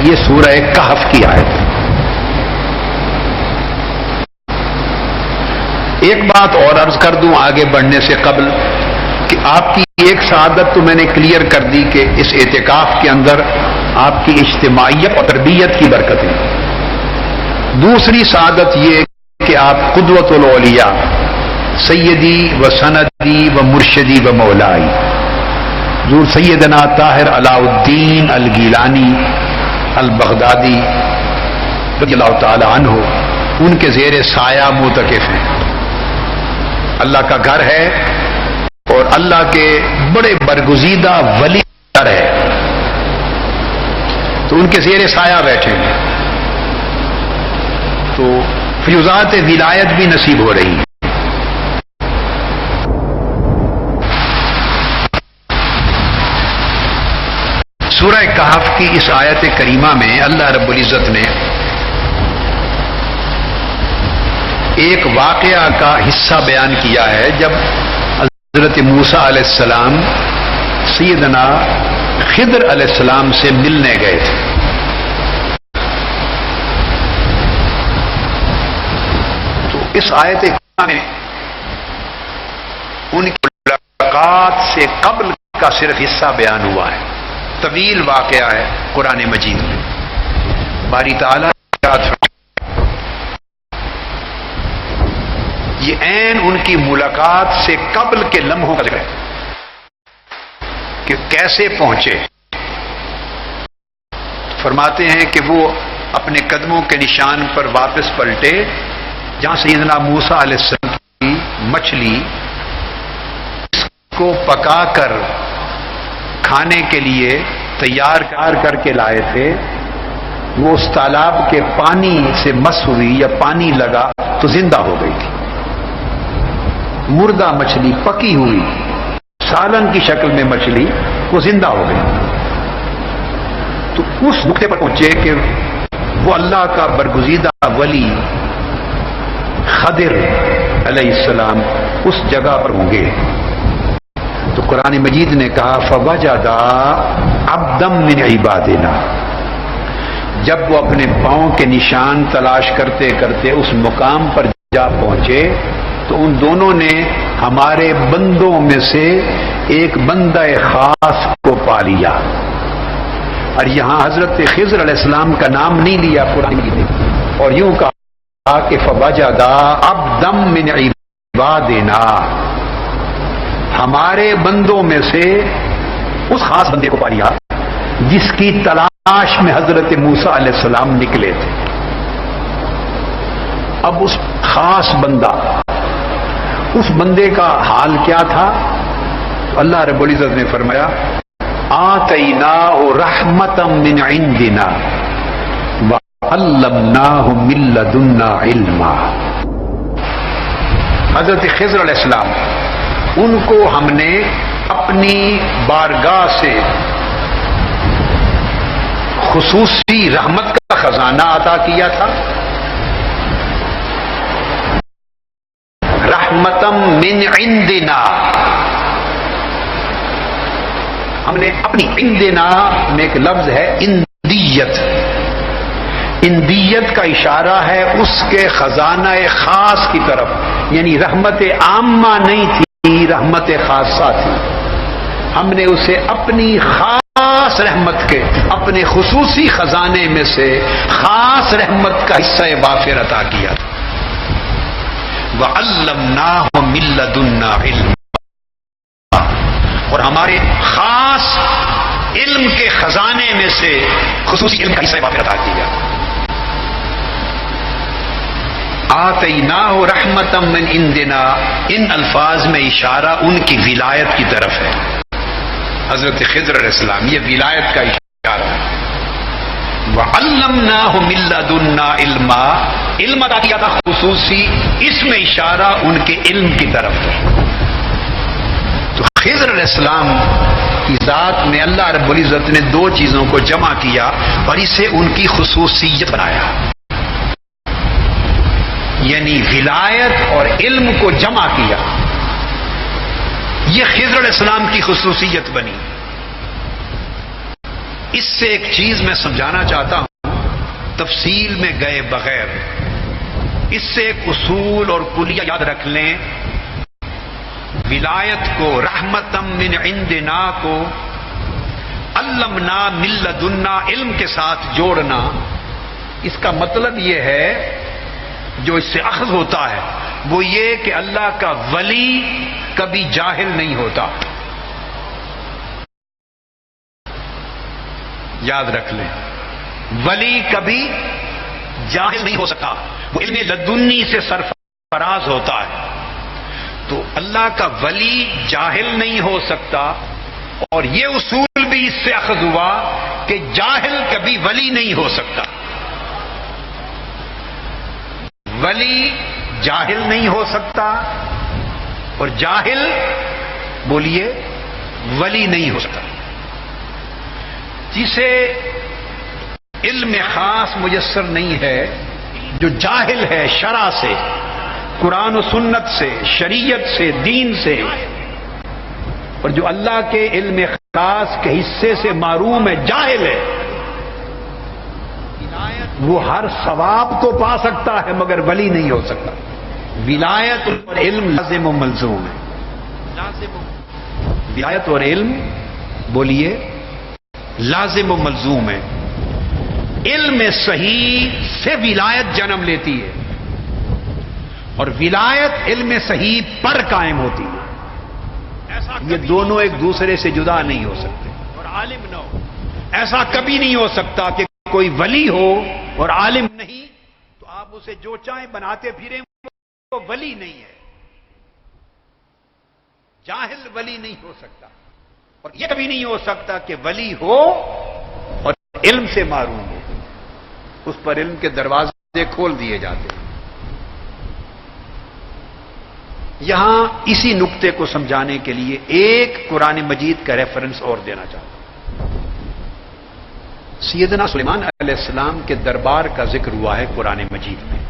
یہ سورہ کہف کی آیت ہے۔ ایک بات اور عرض کر دوں آگے بڑھنے سے قبل کہ آپ کی ایک سعادت تو میں نے کلیئر کر دی کہ اس اعتکاف کے اندر آپ کی اجتماعیت اور تربیت کی برکت ہے۔ دوسری سعادت یہ کہ آپ قدوۃ الاولیاء سیدی و سندی و مرشدی و مولائی حضور سیدنا طاہر علاء الدین الگیلانی البغدادی رضی اللہ تعالی عنہ ان کے زیر سایہ معتکف ہیں۔ اللہ کا گھر ہے اور اللہ کے بڑے برگزیدہ ولی گھر ہے، تو ان کے زیر سایہ بیٹھے ہیں، تو فیوزات ولایت بھی نصیب ہو رہی ہے۔ سورہ کہف کی اس آیت کریمہ میں اللہ رب العزت نے ایک واقعہ کا حصہ بیان کیا ہے جب حضرت موسیٰ علیہ السلام سیدنا خضر علیہ السلام سے ملنے گئے تھے۔ تو اس آیت کریمہ میں ان کی ملاقات سے قبل کا صرف حصہ بیان ہوا ہے، طویل واقعہ ہے قرآن مجید میں۔ باری تعالیٰ یہ عین ان کی ملاقات سے قبل کے لمحوں کا ذکر ہے کہ کیسے پہنچے۔ فرماتے ہیں کہ وہ اپنے قدموں کے نشان پر واپس پلٹے جہاں سیدنا موسیٰ علیہ السلام کی مچھلی اس کو پکا کر کھانے کے لیے تیار کر کے لائے تھے، وہ اس تالاب کے پانی سے مس ہوئی یا پانی لگا تو زندہ ہو گئی تھی۔ مردہ مچھلی پکی ہوئی سالن کی شکل میں مچھلی وہ زندہ ہو گئی۔ تو اس نقطے پر پہنچے کہ وہ اللہ کا برگزیدہ ولی خضر علیہ السلام اس جگہ پر ہوں گے۔ تو قرآن مجید نے کہا فوجدا عبدا من عبادنا، جب وہ اپنے پاؤں کے نشان تلاش کرتے کرتے اس مقام پر جا پہنچے تو ان دونوں نے ہمارے بندوں میں سے ایک بندہ خاص کو پا لیا۔ اور یہاں حضرت خضر علیہ السلام کا نام نہیں لیا قرآن مجید نے، اور یوں کہا کہ فوجدا عبدا من عبادنا، ہمارے بندوں میں سے اس خاص بندے کو پا لیا جس کی تلاش میں حضرت موسیٰ علیہ السلام نکلے تھے۔ اب اس خاص بندہ، اس بندے کا حال کیا تھا؟ اللہ رب العزت نے فرمایا آتیناہ رحمتا من عندنا وعلمناہ من لدنا علما۔ حضرت خضر علیہ السلام ان کو ہم نے اپنی بارگاہ سے خصوصی رحمت کا خزانہ عطا کیا تھا، رحمتم من عندنا، ہم نے اپنی عندنا میں ایک لفظ ہے اندیت، اندیت کا اشارہ ہے اس کے خزانہ خاص کی طرف، یعنی رحمت عامہ نہیں تھی، رحمت خاصہ تھی۔ ہم نے اسے اپنی خاص رحمت کے، اپنے خصوصی خزانے میں سے خاص رحمت کا حصہ وافر عطا کیا تھا۔ وَعَلَّمْنَاهُ مِن لَّدُنَّا عِلْمًا، اور ہمارے خاص علم کے خزانے میں سے خصوصی علم کا حصہ وافر عطا کیا۔ آتیناہ رحمتا من عندنا، ان الفاظ میں اشارہ ان کی ولایت کی طرف ہے، حضرت خضر علیہ السلام، یہ ولایت کا اشارہ ہے۔ وَعَلَّمْنَاهُ مِن لَّدُنَّا عِلْمًا، علم عطا کیا تھا خصوصی، اس میں اشارہ ان کے علم کی طرف ہے۔ تو خضر علیہ السلام کی ذات میں اللہ رب العزت نے دو چیزوں کو جمع کیا اور اسے ان کی خصوصیت بنایا، یعنی ولایت اور علم کو جمع کیا، یہ خضر علیہ السلام کی خصوصیت بنی۔ اس سے ایک چیز میں سمجھانا چاہتا ہوں تفصیل میں گئے بغیر، اس سے ایک اصول اور کلیہ یاد رکھ لیں. ولایت کو، رحمتم من عندنا کو، علمنا من لدنا علم کے ساتھ جوڑنا، اس کا مطلب یہ ہے جو اس سے اخذ ہوتا ہے وہ یہ کہ اللہ کا ولی کبھی جاہل نہیں ہوتا. یاد رکھ لیں، ولی کبھی جاہل نہیں ہو سکتا، وہ علم لدنی سے سرفراز ہوتا ہے. تو اللہ کا ولی جاہل نہیں ہو سکتا، اور یہ اصول بھی اس سے اخذ ہوا کہ جاہل کبھی ولی نہیں ہو سکتا. ولی جاہل نہیں ہو سکتا اور جاہل بولیے ولی نہیں ہو سکتا. جسے علم خاص میسر نہیں ہے، جو جاہل ہے شرع سے، قرآن و سنت سے، شریعت سے، دین سے، اور جو اللہ کے علم خاص کے حصے سے معروم ہے، جاہل ہے، وہ ہر ثواب تو پا سکتا ہے مگر ولی نہیں ہو سکتا. ولایت اور علم لازم و ملزوم ہے. ولایت اور علم بولیے لازم و ملزوم ہے. علم صحیح سے ولایت جنم لیتی ہے اور ولایت علم صحیح پر قائم ہوتی ہے. یہ دونوں ایک دوسرے سے جدا نہیں ہو سکتے. اور عالم نہ ہو، ایسا کبھی نہیں ہو سکتا کہ کوئی ولی ہو اور عالم نہیں، تو آپ اسے جو چاہیں بناتے پھریں، وہ ولی نہیں ہے. جاہل ولی نہیں ہو سکتا، اور یہ کبھی نہیں ہو سکتا کہ ولی ہو اور علم سے معروم ہو. اس پر علم کے دروازے کھول دیے جاتے ہیں. یہاں اسی نقطے کو سمجھانے کے لیے ایک قرآن مجید کا ریفرنس اور دینا چاہتا ہوں. سیدنا سلیمان علیہ السلام کے دربار کا ذکر ہوا ہے قرآن مجید میں.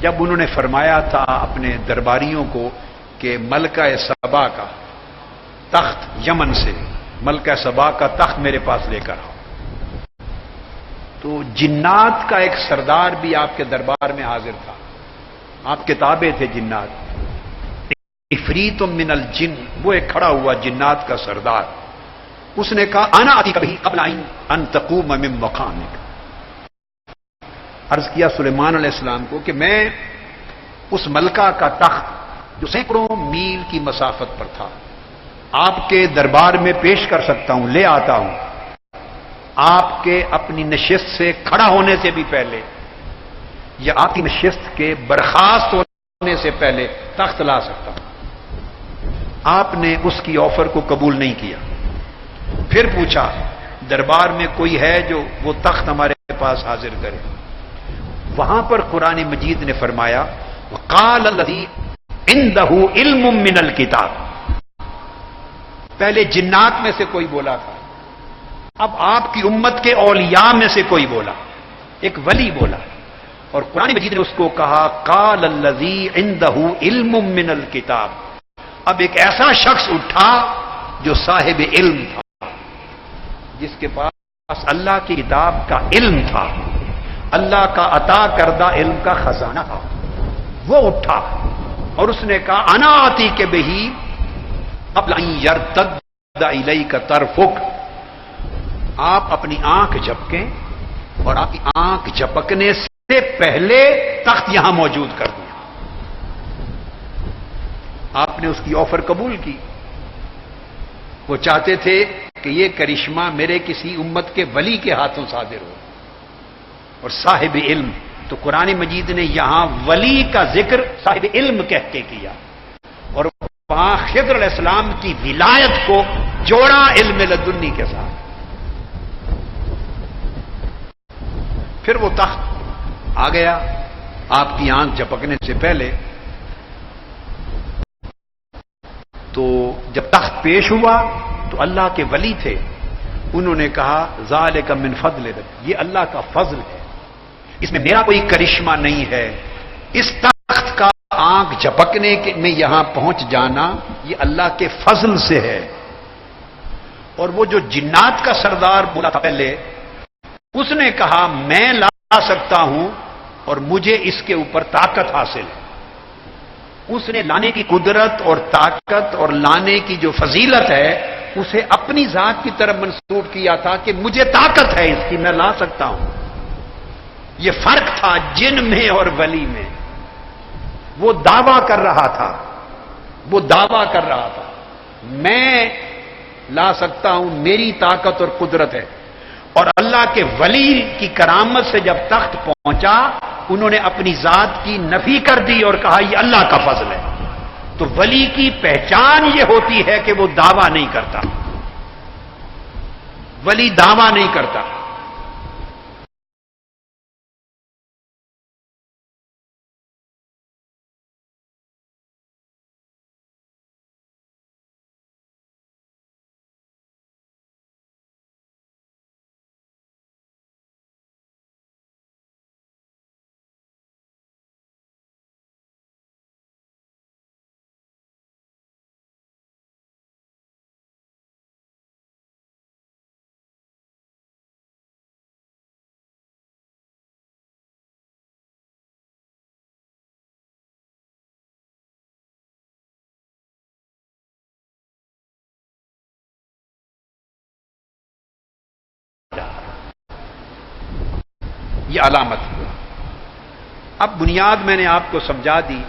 جب انہوں نے فرمایا تھا اپنے درباریوں کو کہ ملکہ سبا کا تخت یمن سے، ملکہ سبا کا تخت میرے پاس لے کر آؤ، تو جنات کا ایک سردار بھی آپ کے دربار میں حاضر تھا. آپ کے تابع تھے جنات. عفریت من الجن، وہ ایک کھڑا ہوا جنات کا سردار. اس نے کہا انا آتی کبھی قبل ان تقوم من مقامک. عرض کیا سلیمان علیہ السلام کو کہ میں اس ملکہ کا تخت جو سینکڑوں میل کی مسافت پر تھا آپ کے دربار میں پیش کر سکتا ہوں، لے آتا ہوں. آپ کے اپنی نشست سے کھڑا ہونے سے بھی پہلے یا آپ کی نشست کے برخاست ہونے سے پہلے تخت لا سکتا ہوں. آپ نے اس کی آفر کو قبول نہیں کیا. پھر پوچھا دربار میں کوئی ہے جو وہ تخت ہمارے پاس حاضر کرے. وہاں پر قرآن مجید نے فرمایا وقال الذی عنده علم من الکتاب. پہلے جنات میں سے کوئی بولا تھا، اب آپ کی امت کے اولیاء میں سے کوئی بولا، ایک ولی بولا. اور قرآن مجید نے اس کو کہا قال الذی عنده علم من الکتاب. اب ایک ایسا شخص اٹھا جو صاحب علم تھا، جس کے پاس اللہ کی کتاب کا علم تھا، اللہ کا عطا کردہ علم کا خزانہ تھا. وہ اٹھا اور اس نے کہا انا آتی کے بہی قبل ان یرتد الیک طرفک. آپ اپنی آنکھ جھپکیں اور آپ کی آنکھ جھپکنے سے پہلے تخت یہاں موجود کر دیا. آپ نے اس کی آفر قبول کی. وہ چاہتے تھے کہ یہ کرشمہ میرے کسی امت کے ولی کے ہاتھوں صادر ہو اور صاحب علم. تو قرآن مجید نے یہاں ولی کا ذکر صاحب علم کہہ کے کیا اور وہاں خضر علیہ السلام کی ولایت کو جوڑا علم لدنی کے ساتھ. پھر وہ تخت آ گیا آپ کی آنکھ جھپکنے سے پہلے. تو جب تخت پیش ہوا تو اللہ کے ولی تھے، انہوں نے کہا ذالک من فضل ربی، یہ اللہ کا فضل ہے، اس میں میرا کوئی کرشمہ نہیں ہے. اس تخت کا آنکھ جھپکنے میں یہاں پہنچ جانا یہ اللہ کے فضل سے ہے. اور وہ جو جنات کا سردار بولا تھا پہلے، اس نے کہا میں لا سکتا ہوں اور مجھے اس کے اوپر طاقت حاصل ہے. اس نے لانے کی قدرت اور طاقت اور لانے کی جو فضیلت ہے اسے اپنی ذات کی طرف منسوب کیا تھا کہ مجھے طاقت ہے اس کی، میں لا سکتا ہوں. یہ فرق تھا جن میں اور ولی میں. وہ دعویٰ کر رہا تھا، وہ دعویٰ کر رہا تھا میں لا سکتا ہوں، میری طاقت اور قدرت ہے. اور اللہ کے ولی کی کرامت سے جب تخت پہنچا انہوں نے اپنی ذات کی نفی کر دی اور کہا یہ اللہ کا فضل ہے. تو ولی کی پہچان یہ ہوتی ہے کہ وہ دعویٰ نہیں کرتا. ولی دعویٰ نہیں کرتا. یہ علامت ہے. اب بنیاد میں نے آپ کو سمجھا دی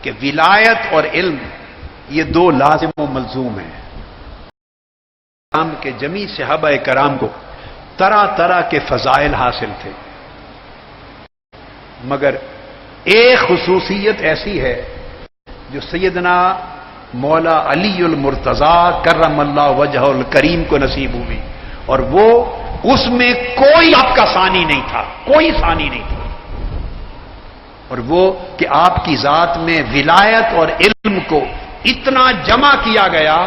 کہ ولایت اور علم یہ دو لازم و ملزوم ہیں. کے جمی صحابہ کرام کو طرح طرح کے فضائل حاصل تھے، مگر ایک خصوصیت ایسی ہے جو سیدنا مولا علی المرتضی کرم اللہ وجہ الکریم کو نصیب ہوئی، اور وہ اس میں کوئی آپ کا ثانی نہیں تھا، کوئی ثانی نہیں تھا. اور وہ کہ آپ کی ذات میں ولایت اور علم کو اتنا جمع کیا گیا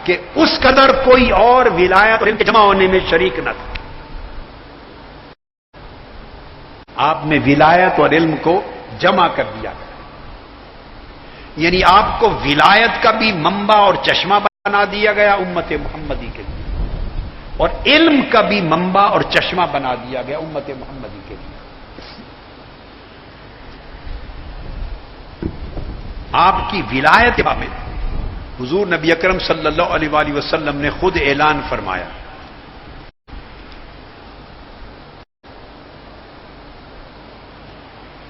کہ اس قدر کوئی اور ولایت اور علم کے جمع ہونے میں شریک نہ تھا. آپ میں ولایت اور علم کو جمع کر دیا گیا، یعنی آپ کو ولایت کا بھی منبع اور چشمہ بنا دیا گیا امت محمدی کے لیے، اور علم کا بھی منبع اور چشمہ بنا دیا گیا امت محمدی کے لیے. آپ کی ولایت کے بارے میں حضور نبی اکرم صلی اللہ علیہ وآلہ وسلم نے خود اعلان فرمایا.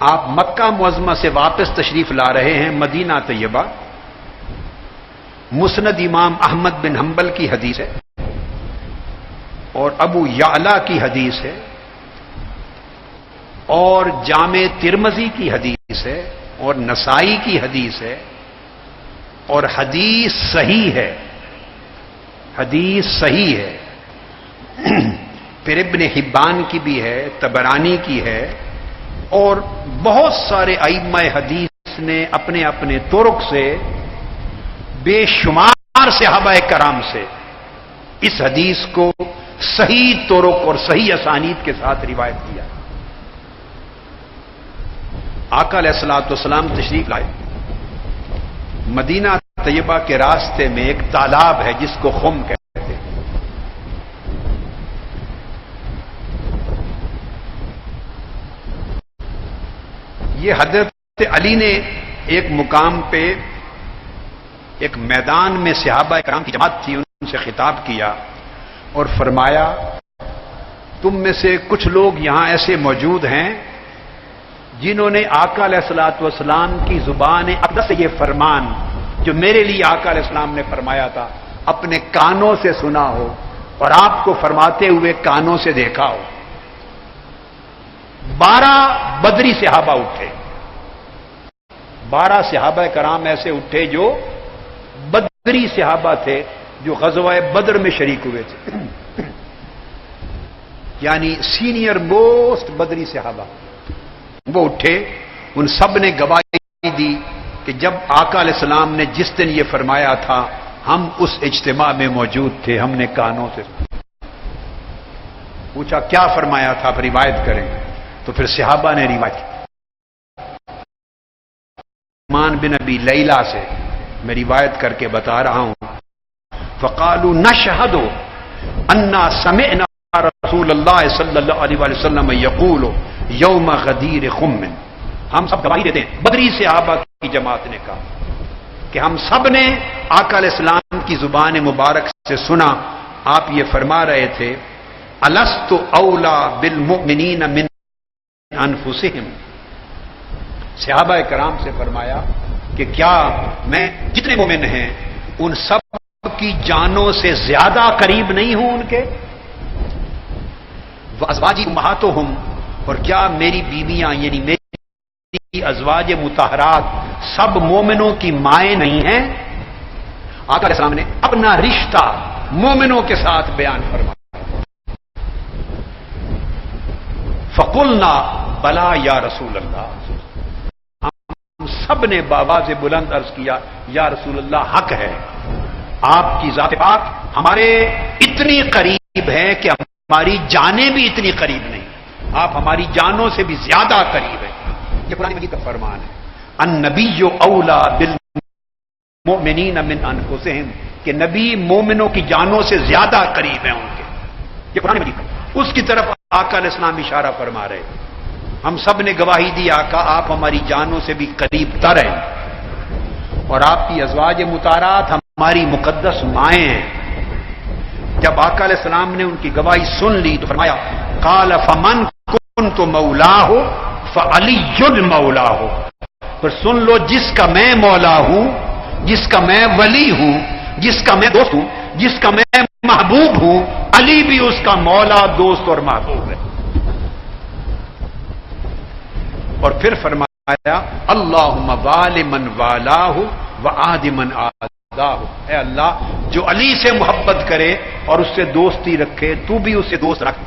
آپ مکہ معظمہ سے واپس تشریف لا رہے ہیں مدینہ طیبہ. مسند امام احمد بن حنبل کی حدیث ہے اور ابو یعلا کی حدیث ہے اور جامع ترمذی کی حدیث ہے اور نسائی کی حدیث ہے اور حدیث صحیح ہے، حدیث صحیح ہے. پھر ابن حبان کی بھی ہے، طبرانی کی ہے، اور بہت سارے ائمہ حدیث نے اپنے اپنے طرق سے بے شمار صحابہ کرام سے اس حدیث کو صحیح طرق اور صحیح اسانید کے ساتھ روایت کیا. آقا علیہ الصلوۃ والسلام تشریف لائے. مدینہ طیبہ کے راستے میں ایک تالاب ہے جس کو خم کہتے ہیں. یہ حضرت علی نے ایک مقام پہ ایک میدان میں صحابہ کرام کی جماعت تھی، ان سے خطاب کیا اور فرمایا تم میں سے کچھ لوگ یہاں ایسے موجود ہیں جنہوں نے آقا علیہ الصلوۃ والسلام کی زبان اقدس سے یہ فرمان جو میرے لیے آقا علیہ السلام نے فرمایا تھا اپنے کانوں سے سنا ہو اور آپ کو فرماتے ہوئے کانوں سے دیکھا ہو. 12 بدری صحابہ اٹھے، 12 صحابہ کرام ایسے اٹھے جو بدری صحابہ تھے جو غزوہ بدر میں شریک ہوئے تھے، یعنی سینئر موسٹ بدری صحابہ. وہ اٹھے، ان سب نے گواہی دی کہ جب آقا علیہ السلام نے جس دن یہ فرمایا تھا ہم اس اجتماع میں موجود تھے، ہم نے کانوں سے پوچھا کیا فرمایا تھا، آپ روایت کریں. تو پھر صحابہ نے روایت کی. عثمان بن ابی لیلہ سے میں روایت کر کے بتا رہا ہوں. فقالوا نشہد انا سمعنا رسول اللہ صلی اللہ علیہ وسلم یقول یوم غدیر خم، ہم سب گواہی دیتے ہیں، بدری صحابہ کی جماعت نے کہا کہ ہم سب نے آقا علیہ السلام کی زبان مبارک سے سنا، آپ یہ فرما رہے تھے الست اولا بالمؤمنین من انفسہم، صحابہ کرام سے فرمایا کہ کیا میں جتنے مومن ہیں ان سب کی جانوں سے زیادہ قریب نہیں ہوں ان کے؟ وازواجی امہاتہم، اور کیا میری بیویاں یعنی میری ازواج مطہرات سب مومنوں کی مائیں نہیں ہیں؟ آقا علیہ السلام نے اپنا رشتہ مومنوں کے ساتھ بیان فرمایا۔ فقلنا بلا یا رسول اللہ، ہم سب نے بآواز بلند عرض کیا یا رسول اللہ حق ہے، آپ کی ذات پاک ہمارے اتنی قریب ہے کہ ہماری جانیں بھی اتنی قریب نہیں، آپ ہماری جانوں سے بھی زیادہ قریب ہیں۔ یہ قرآن مجید کا فرمان ہے، النبی اولا بالمؤمنین من انفسہم، کہ نبی مومنوں کی جانوں سے زیادہ قریب ہیں ان کے، یہ قرآن مجید ہے۔ اس کی طرف آقا علیہ السلام اشارہ فرما رہے، ہم سب نے گواہی دی آقا آپ ہماری جانوں سے بھی قریب تر ہیں، اور آپ کی ازواج مطہرات ہماری مقدس مائیں ہیں۔ جب آقا علیہ السلام نے ان کی گواہی سن لی تو فرمایا قال فمن کنت مولاه فعلی مولاه، پھر سن لو جس کا میں مولا ہوں، جس کا میں ولی ہوں، جس کا میں دوست ہوں، جس کا میں محبوب ہوں، علی بھی اس کا مولا، دوست اور محبوب ہے۔ اور پھر فرمایا اللہم وال من والاہ وعاد من عاداہ، اے اللہ جو علی سے محبت کرے اور اس سے دوستی رکھے تو بھی اسے دوست رکھ،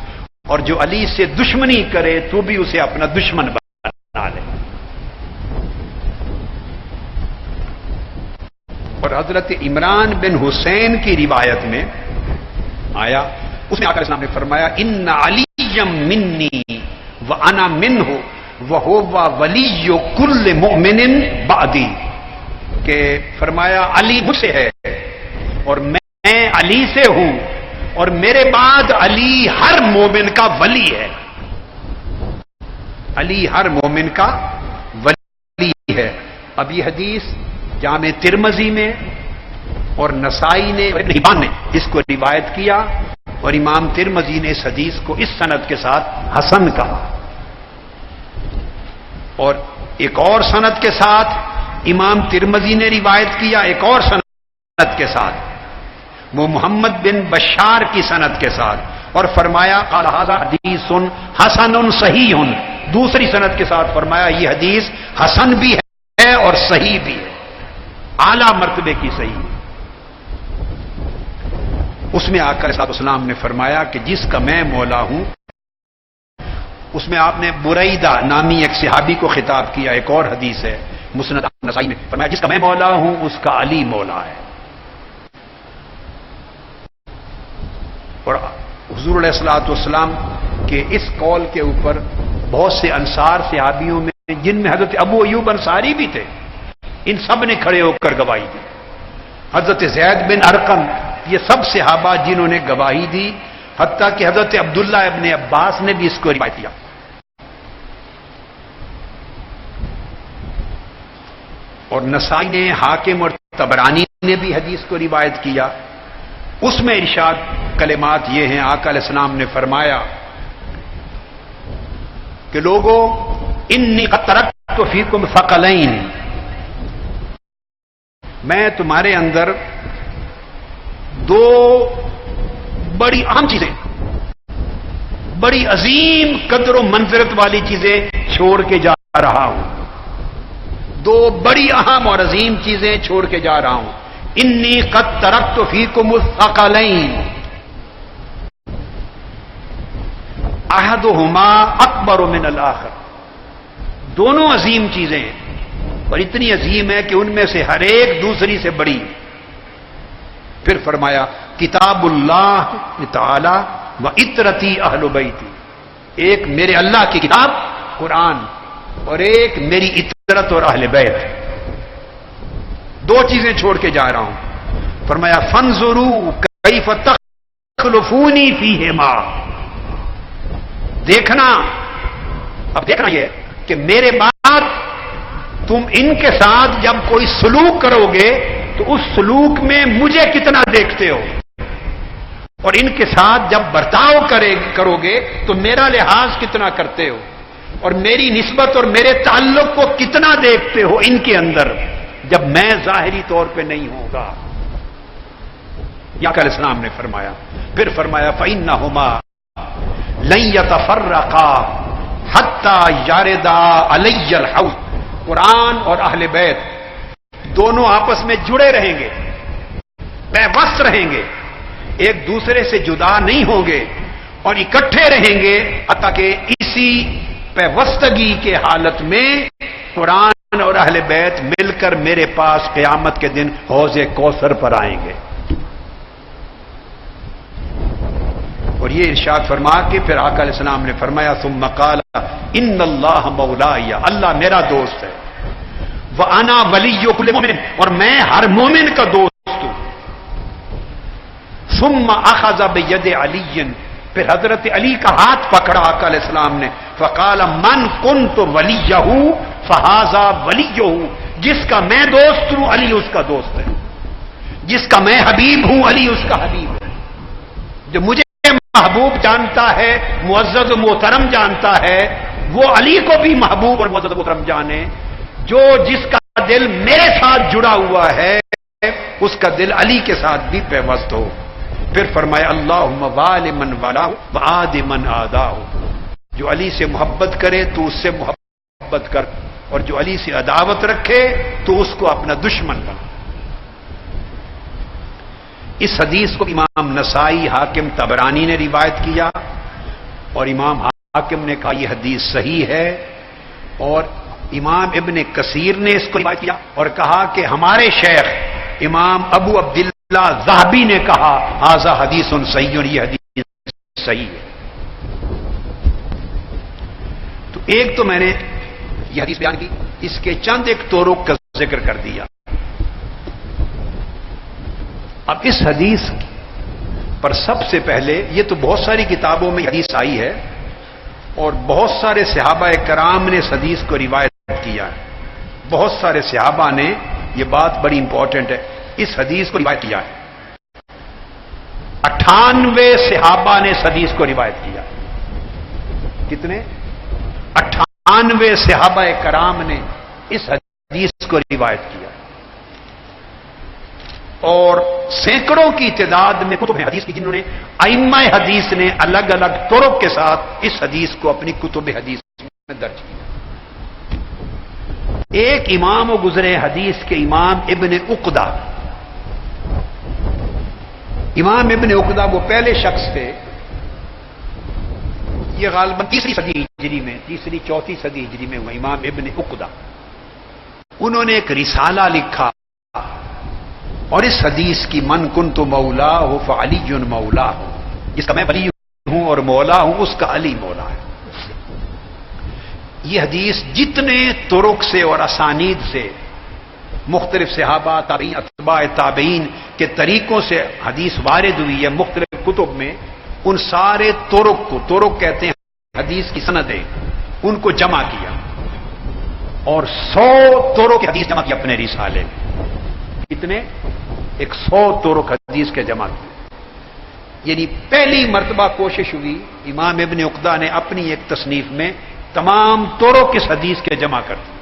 اور جو علی سے دشمنی کرے تو بھی اسے اپنا دشمن بنا لے۔ اور حضرت عمران بن حسین کی روایت میں آیا، اس میں آقا علیہ السلام نے فرمایا ان علی منی وانا منہ وہو ولی کل مؤمن بعدی، کہ فرمایا علی مجھ سے ہے اور میں علی سے ہوں، اور میرے بعد علی ہر مومن کا ولی ہے، علی ہر مومن کا ولی ہے۔ اب یہ حدیث جامع ترمذی میں اور نسائی نے اور ابن حبان نے اس کو روایت کیا، اور امام ترمذی نے اس حدیث کو اس سند کے ساتھ حسن کہا، اور ایک اور سند کے ساتھ امام ترمذی نے روایت کیا، ایک اور سند کے ساتھ وہ محمد بن بشار کی سند کے ساتھ، اور فرمایا قال ھذا حدیث حسن صحیح، دوسری سند کے ساتھ فرمایا یہ حدیث حسن بھی ہے اور صحیح بھی ہے، اعلیٰ مرتبے کی صحیح۔ اس میں آقا علیہ السلام نے فرمایا کہ جس کا میں مولا ہوں، اس میں آپ نے بریدہ نامی ایک صحابی کو خطاب کیا، ایک اور حدیث ہے مسند نسائی میں، فرمایا جس کا میں مولا ہوں اس کا علی مولا ہے۔ اور حضور علیہ الصلوۃ والسلام کے اس قول کے اوپر بہت سے انصار صحابیوں میں، جن میں حضرت ابو ایوب انصاری بھی تھے، ان سب نے کھڑے ہو کر گواہی دی، حضرت زید بن ارقم، یہ سب صحابہ جنہوں نے گواہی دی، حتیٰ کہ حضرت عبداللہ ابن عباس نے بھی اس کو روایت کیا۔ اور نسائی نے، حاکم اور طبرانی نے بھی حدیث کو روایت کیا، اس میں ارشاد کلمات یہ ہیں، آقا علیہ السلام نے فرمایا کہ لوگوں انی قد ترکت فیکم ثقلین، میں تمہارے اندر دو بڑی اہم چیزیں، بڑی عظیم قدر و منزلت والی چیزیں چھوڑ کے جا رہا ہوں، دو بڑی اہم اور عظیم چیزیں چھوڑ کے جا رہا ہوں۔ انی قد ترکت فیکم الثقلین احدہما اکبر من الآخر، دونوں عظیم چیزیں ہیں اور اتنی عظیم ہے کہ ان میں سے ہر ایک دوسری سے بڑی۔ پھر فرمایا کتاب اللہ تعالی و اطرتی اہل بیتی، ایک میرے اللہ کی کتاب قرآن اور ایک میری اطرت اور اہل بیت، دو چیزیں چھوڑ کے جا رہا ہوں۔ فرمایا فانظروا کیف یخلفونی فیہما، دیکھنا، اب دیکھنا یہ کہ میرے بعد تم ان کے ساتھ جب کوئی سلوک کرو گے تو اس سلوک میں مجھے کتنا دیکھتے ہو، اور ان کے ساتھ جب برتاؤ کرو گے تو میرا لحاظ کتنا کرتے ہو، اور میری نسبت اور میرے تعلق کو کتنا دیکھتے ہو ان کے اندر، جب میں ظاہری طور پہ نہیں ہوں گا۔ یا کہ السلام نے فرمایا، پھر فرمایا فَإِنَّهُمَا لَن يَتَفَرَّقَا حَتَّى يَرِدَا عَلَيَّ الْحَوْض، قرآن اور اہل بیت دونوں آپس میں جڑے رہیں گے، پیوست رہیں گے، ایک دوسرے سے جدا نہیں ہوں گے، اور اکٹھے رہیں گے حتیٰ کہ اسی پیوستگی کے حالت میں قرآن اور اہل بیت مل کر میرے پاس قیامت کے دن حوض کوثر پر آئیں گے۔ اور یہ ارشاد فرما کے پھر آقا علیہ السلام نے فرمایا ثم قال ان اللہ مولایا، اللہ میرا دوست ہے، وانا ولی کل مومن، اور میں ہر مومن کا دوست ہوں۔ ثم اخذ بید علی، پھر حضرت علی کا ہاتھ پکڑا آقا علیہ السلام نے، فقال من کنت ولیہ فہذا ولیہ، جس کا میں دوست ہوں علی اس کا دوست ہے، جس کا میں حبیب ہوں علی اس کا حبیب ہے۔ جو مجھے محبوب جانتا ہے، معزز و محترم جانتا ہے، وہ علی کو بھی محبوب اور معزز و محترم جانے۔ جو جس کا دل میرے ساتھ جڑا ہوا ہے اس کا دل علی کے ساتھ بھی پیوست ہو۔ پھر فرمایا اللہم وال من والا وعاد من آداہ، جو علی سے محبت کرے تو اس سے محبت کر، اور جو علی سے عداوت رکھے تو اس کو اپنا دشمن بنا۔ اس حدیث کو امام نسائی، حاکم، طبرانی نے روایت کیا، اور امام حاکم نے کہا یہ حدیث صحیح ہے، اور امام ابن کثیر نے اس کو روایت کیا اور کہا کہ ہمارے شیخ امام ابو عبداللہ ذہبی نے کہا ھذا حدیث صحیح، یہ حدیث صحیح ہے۔ تو ایک تو میں نے یہ حدیث بیان کی، اس کے چند ایک طرق کا ذکر کر دیا۔ اب اس حدیث پر سب سے پہلے، یہ تو بہت ساری کتابوں میں حدیث آئی ہے اور بہت سارے صحابہ کرام نے اس حدیث کو روایت کیا ہے، بہت سارے صحابہ نے، یہ بات بڑی امپورٹنٹ ہے، اس حدیث کو روایت کیا ہے۔ 98 صحابہ نے اس حدیث کو روایت کیا۔ کتنے؟ 98 صحابہ کرام نے اس حدیث کو روایت کیا، اور سینکڑوں کی تعداد میں کتب حدیث کی جنہوں نے، ائمہ حدیث نے الگ الگ طرق کے ساتھ اس حدیث کو اپنی کتب حدیث میں درج کیا۔ ایک امام و گزرے حدیث کے امام ابن عقدہ، امام ابن عقدہ وہ پہلے شخص تھے، یہ غالباً تیسری صدی ہجری میں، تیسری چوتھی صدی ہجری میں ہوا امام ابن عقدہ۔ انہوں نے ایک رسالہ لکھا، اور اس حدیث کی من کنت مولا ہو فعلی مولا ہو، جس کا میں ولی ہوں اور مولا ہوں اس کا علی مولا ہے۔ یہ حدیث جتنے طرق سے اور اسانید سے مختلف صحابہ، تابعین، اتباع تابعین کے طریقوں سے حدیث وارد ہوئی ہے مختلف کتب میں، ان سارے طرق کو، طرق کہتے ہیں حدیث کی سندیں، ان کو جمع کیا، اور 100 طرق کی حدیث جمع کی اپنے رسالے میں۔ کتنے؟ 100 طرق حدیث کے جمع کیے۔ یعنی پہلی مرتبہ کوشش ہوئی امام ابن عقدہ نے اپنی ایک تصنیف میں تمام طرق اس حدیث کے جمع کر دی۔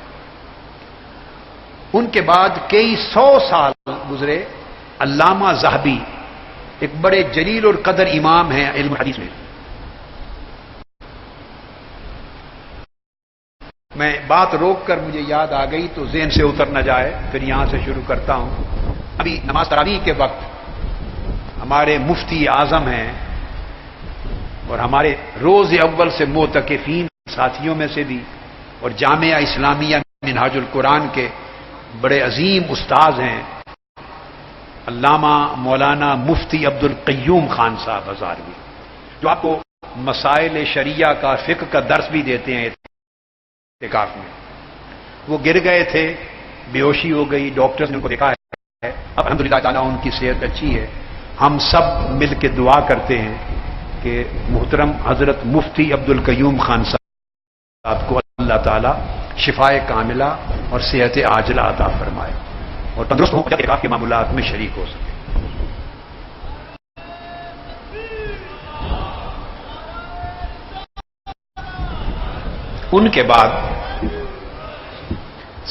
ان کے بعد کئی 100 سال گزرے، علامہ ذہبی ایک بڑے جلیل اور قدر امام ہیں علم حدیث میں۔ میں بات روک کر مجھے یاد آ گئی تو ذہن سے اتر نہ جائے، پھر یہاں سے شروع کرتا ہوں۔ ابھی نماز تراویح کے وقت ہمارے مفتی اعظم ہیں اور ہمارے روز اول سے معتکفین ساتھیوں میں سے بھی، اور جامعہ اسلامیہ منہاج القرآن کے بڑے عظیم استاذ ہیں علامہ مولانا مفتی عبد القیوم خان صاحب ہزاروی، جو آپ کو مسائل شریعہ کا، فقہ کا درس بھی دیتے ہیں اعتکاف میں۔ وہ گر گئے تھے، بے ہوشی ہو گئی، ڈاکٹرز نے ان کو دیکھا ہے، اب الحمدللہ تعالیٰ ان کی صحت اچھی ہے۔ ہم سب مل کے دعا کرتے ہیں کہ محترم حضرت مفتی عبد القیوم خان صاحب کو اللہ تعالی شفائے کاملہ اور صحت عاجلہ عطا فرمائے اور تندرست ہو کر آپ کے معاملات میں شریک ہو سکے. ان کے بعد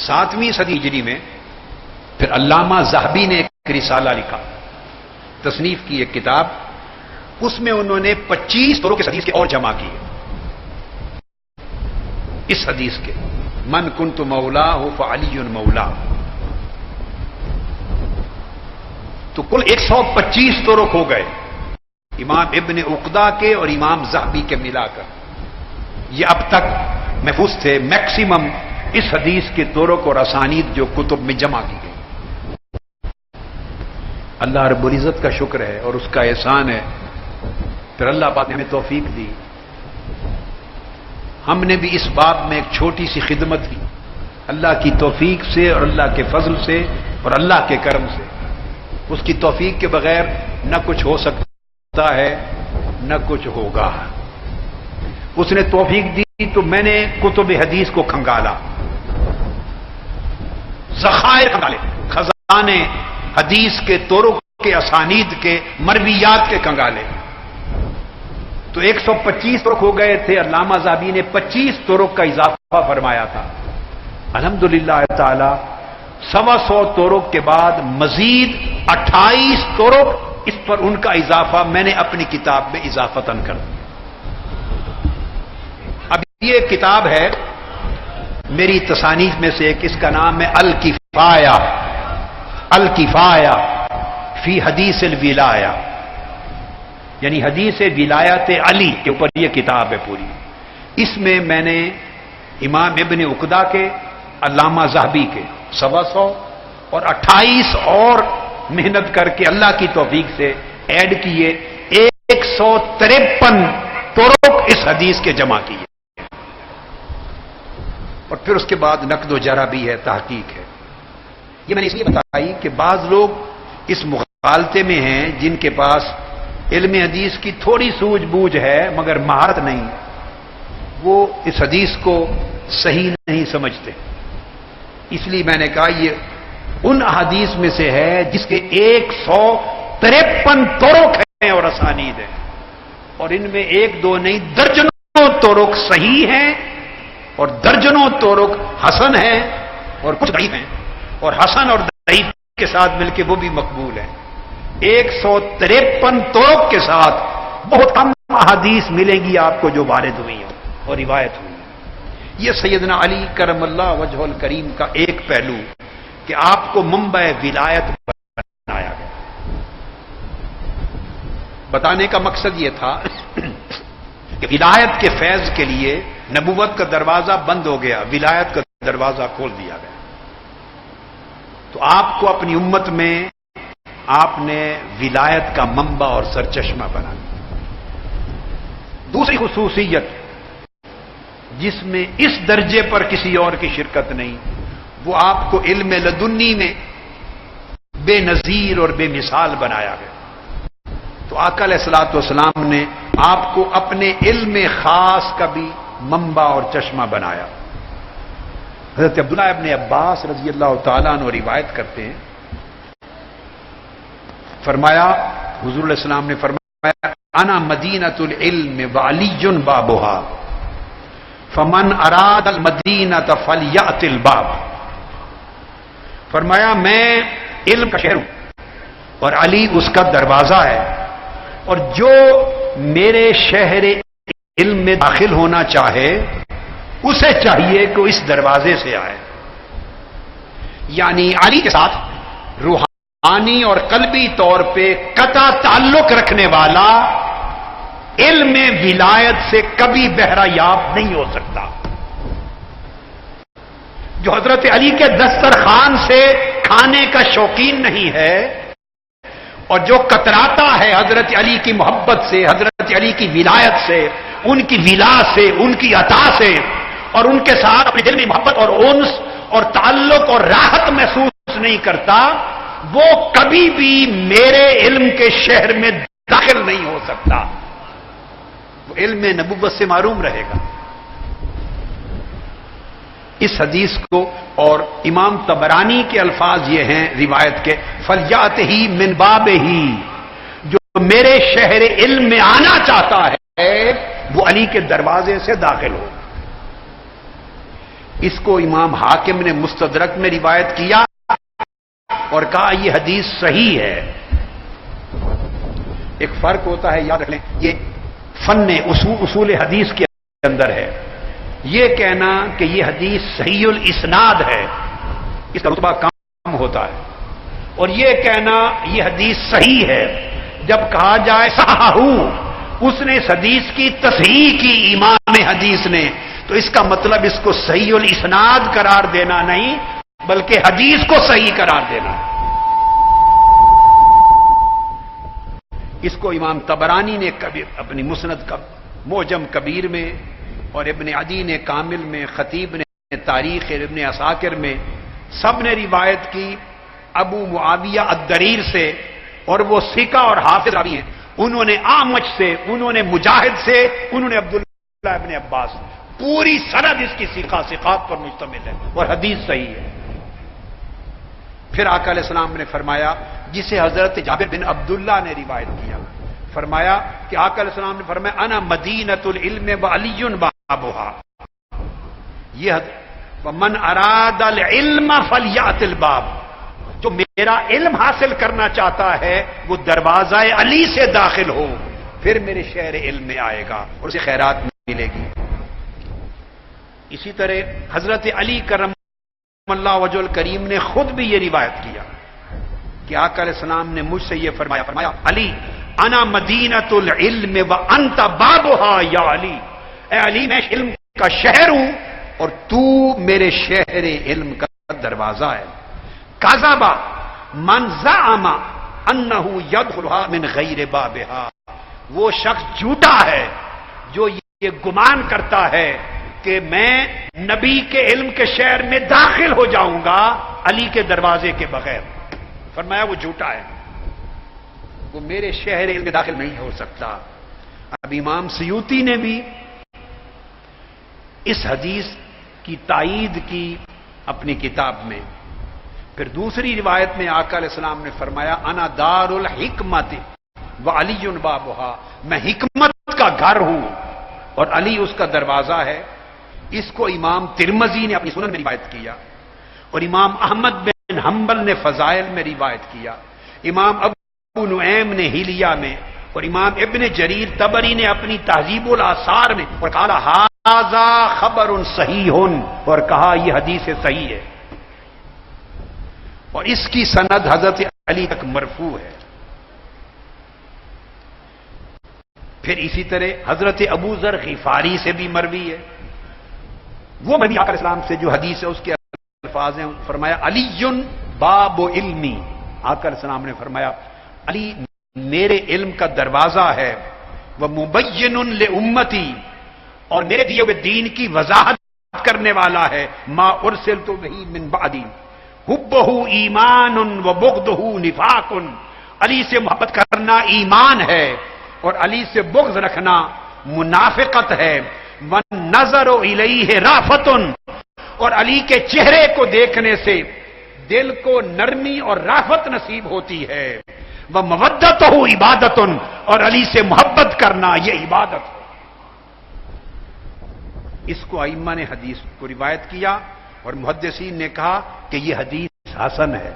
7ویں صدی ہجری میں پھر علامہ ذہبی نے ایک رسالہ لکھا، تصنیف کی ایک کتاب. اس میں انہوں نے 25 طرق اس حدیث کے اور جمع کیے. اس حدیث کے من کنت مولا ہو فعلی مولا، تو کل 125 طرق ہو گئے امام ابن عقدہ کے اور امام ذہبی کے ملا کر. یہ اب تک محفوظ تھے میکسیمم اس حدیث کے طرق اور اسانید جو کتب میں جمع کی گئی. اللہ رب العزت کا شکر ہے اور اس کا احسان ہے، پھر اللہ پاک نے ہمیں توفیق دی. ہم نے بھی اس باب میں ایک چھوٹی سی خدمت کی اللہ کی توفیق سے اور اللہ کے فضل سے اور اللہ کے کرم سے. اس کی توفیق کے بغیر نہ کچھ ہو سکتا ہے نہ کچھ ہوگا. اس نے توفیق دی تو میں نے کتب حدیث کو کھنگالا، ذخائر کھنگالے، خزانے حدیث کے طرق کے اسانید کے مرویات کے کنگالے. تو 125 طرق ہو گئے تھے. علامہ ذہبی نے 25 طرق کا اضافہ فرمایا تھا. الحمدللہ تعالی 125 طرق کے بعد مزید 28 طرق اس پر ان کا اضافہ میں نے اپنی کتاب میں اضافتاً کر دیا. اب یہ کتاب ہے میری تصانیف میں سے ایک، اس کا نام ہے الکفایہ فی حدیث الولایہ، یعنی حدیث ولایت علی کے اوپر یہ کتاب ہے پوری. اس میں میں نے امام ابن عقدہ کے، علامہ ذہبی کے 125 اور 28 اور محنت کر کے اللہ کی توفیق سے ایڈ کیے 153 طرق اس حدیث کے جمع کیے. اور پھر اس کے بعد نقد و جرح بھی ہے، تحقیق ہے. یہ میں نے اس لیے بتائی کہ بعض لوگ اس مغالطے میں ہیں جن کے پاس علم حدیث کی تھوڑی سوجھ بوجھ ہے مگر مہارت نہیں، وہ اس حدیث کو صحیح نہیں سمجھتے. اس لیے میں نے کہا یہ ان احادیث میں سے ہے جس کے 153 طرق ہیں اور اسانید ہیں، اور ان میں ایک دو نہیں درجنوں طرق صحیح ہیں اور درجنوں طرق حسن ہیں اور کچھ ضعیف ہیں، اور حسن اور ضعیف کے ساتھ مل کے وہ بھی مقبول ہیں. 153 طرق کے ساتھ بہت کم احادیث ملیں گی آپ کو جو وارد ہوئی ہیں اور روایت ہوئی ہیں. یہ سیدنا علی کرم اللہ وجہ الکریم کا ایک پہلو کہ آپ کو منبع ولایت بنایا گیا. بتانے کا مقصد یہ تھا کہ ولایت کے فیض کے لیے نبوت کا دروازہ بند ہو گیا، ولایت کا دروازہ کھول دیا گیا. تو آپ کو اپنی امت میں آپ نے ولایت کا منبع اور سرچشمہ بنا دیا. دوسری خصوصیت جس میں اس درجے پر کسی اور کی شرکت نہیں، وہ آپ کو علم لدنی میں بے نظیر اور بے مثال بنایا گیا. تو آقا علیہ الصلوۃ والسلام نے آپ کو اپنے علم خاص کا بھی منبع اور چشمہ بنایا. حضرت عبداللہ ابن عباس رضی اللہ تعالیٰ عنہ روایت کرتے ہیں، فرمایا حضور علیہ السلام نے فرمایا انا مدینۃ العلم وعلی بابھا فمن اراد المدینۃ فلیأت الباب. فرمایا میں علم کا شہر ہوں اور علی اس کا دروازہ ہے، اور جو میرے شہر علم میں داخل ہونا چاہے اسے چاہیے کہ اس دروازے سے آئے. یعنی علی کے ساتھ روحانی اور قلبی طور پہ قطع تعلق رکھنے والا علم ولایت سے کبھی بہرہ یاب نہیں ہو سکتا. جو حضرت علی کے دسترخوان سے کھانے کا شوقین نہیں ہے اور جو کتراتا ہے حضرت علی کی محبت سے، حضرت علی کی ولایت سے، ان کی ولا سے، ان کی عطا سے، اور ان کے ساتھ اپنے دل میں محبت اور انس اور تعلق اور راحت محسوس نہیں کرتا، وہ کبھی بھی میرے علم کے شہر میں داخل نہیں ہو سکتا، وہ علم نبوت سے محروم رہے گا۔ اس حدیث کو اور امام طبرانی کے الفاظ یہ ہیں روایت کے، فلیات ہی من باب ہی، جو میرے شہر علم میں آنا چاہتا ہے وہ علی کے دروازے سے داخل ہو۔ اس کو امام حاکم نے مستدرک میں روایت کیا اور کہا یہ حدیث صحیح ہے۔ ایک فرق ہوتا ہے، یاد رکھ لیں، یہ فن اصول حدیث کے اندر ہے، یہ کہنا کہ یہ حدیث صحیح الاسناد ہے، اس کا رتبہ کم ہوتا ہے، اور یہ کہنا یہ حدیث صحیح ہے، جب کہا جائے صحاحو، اس نے اس حدیث کی تصحیح کی امام حدیث نے، تو اس کا مطلب اس کو صحیح الاسناد قرار دینا نہیں بلکہ حدیث کو صحیح قرار دینا ہے۔ اس کو امام طبرانی نے اپنی مسند کا معجم کبیر میں، اور ابن عدی نے کامل میں، خطیب نے تاریخ ابن عساکر میں، سب نے روایت کی ابو معاویہ الدریر سے، اور وہ ثقہ اور حافظ راوی ہیں، انہوں نے اعمش سے، انہوں نے مجاہد سے، انہوں نے عبداللہ ابن عباس، پوری سند اس کی ثقات پر مشتمل ہے اور حدیث صحیح ہے۔ پھر آقا علیہ السلام نے فرمایا، جسے حضرت جابر بن عبداللہ نے روایت کیا، فرمایا کہ آقا علیہ السلام نے فرمایا انا مدینۃ العلم وعلی بابھا، یہ ومن اراد العلم فلیأت الباب، جو میرا علم حاصل کرنا چاہتا ہے وہ دروازہ علی سے داخل ہو، پھر میرے شہر علم میں آئے گا اور اسے خیرات ملے گی۔ اسی طرح حضرت علی کرم اللہ وجہ الکریم نے خود بھی یہ روایت کیا کہ آقا علیہ السلام نے مجھ سے یہ فرمایا علی انا مدینۃ العلم وانت بابھا یا علی، اے علی میں علم کا شہر ہوں اور تو میرے شہر علم کا دروازہ ہے۔ کذب من زعم انہ یدخلها من غیر بابھا، وہ شخص جھوٹا ہے جو یہ گمان کرتا ہے کہ میں نبی کے علم کے شہر میں داخل ہو جاؤں گا علی کے دروازے کے بغیر، فرمایا وہ جھوٹا ہے، وہ میرے شہر علم میں داخل نہیں ہو سکتا۔ اب امام سیوطی نے بھی اس حدیث کی تائید کی اپنی کتاب میں۔ پھر دوسری روایت میں آقا علیہ السلام نے فرمایا انا دار الحکمت وعلی بابھا، میں حکمت کا گھر ہوں اور علی اس کا دروازہ ہے۔ اس کو امام ترمذی نے اپنی سنن میں روایت کیا، اور امام احمد بن حنبل نے فضائل میں روایت کیا، امام ابو نعیم نے حلیہ میں، اور امام ابن جریر طبری نے اپنی تہذیب الاثار میں، اور کہا ھذا خبر صحیح، اور کہا یہ حدیث صحیح ہے، اور اس کی سند حضرت علی تک مرفوع ہے۔ پھر اسی طرح حضرت ابو ذر غفاری سے بھی مروی ہے، وہ نبی آقا علیہ السلام سے جو حدیث ہے اس کے الفاظ ہیں، فرمایا علی باب علمی، آقا علیہ السلام نے فرمایا علی میرے علم کا دروازہ ہے، وہ مبین لامتی، اور میرے دیے ہوئے دین کی وضاحت کرنے والا ہے، ما ارسلت بہ من بعدی، حبہ ایمان و بغضہ نفاق، علی سے محبت کرنا ایمان ہے اور علی سے بغض رکھنا منافقت ہے، وَالنَّظَرُ إِلَيْهِ رَافَةٌ، اور علی کے چہرے کو دیکھنے سے دل کو نرمی اور رافت نصیب ہوتی ہے، وَمَوَدَّتُهُ عِبَادَةٌ، اور علی سے محبت کرنا یہ عبادت ہے۔ اس کو ائمہ نے حدیث کو روایت کیا اور محدثین نے کہا کہ یہ حدیث حسن ہے۔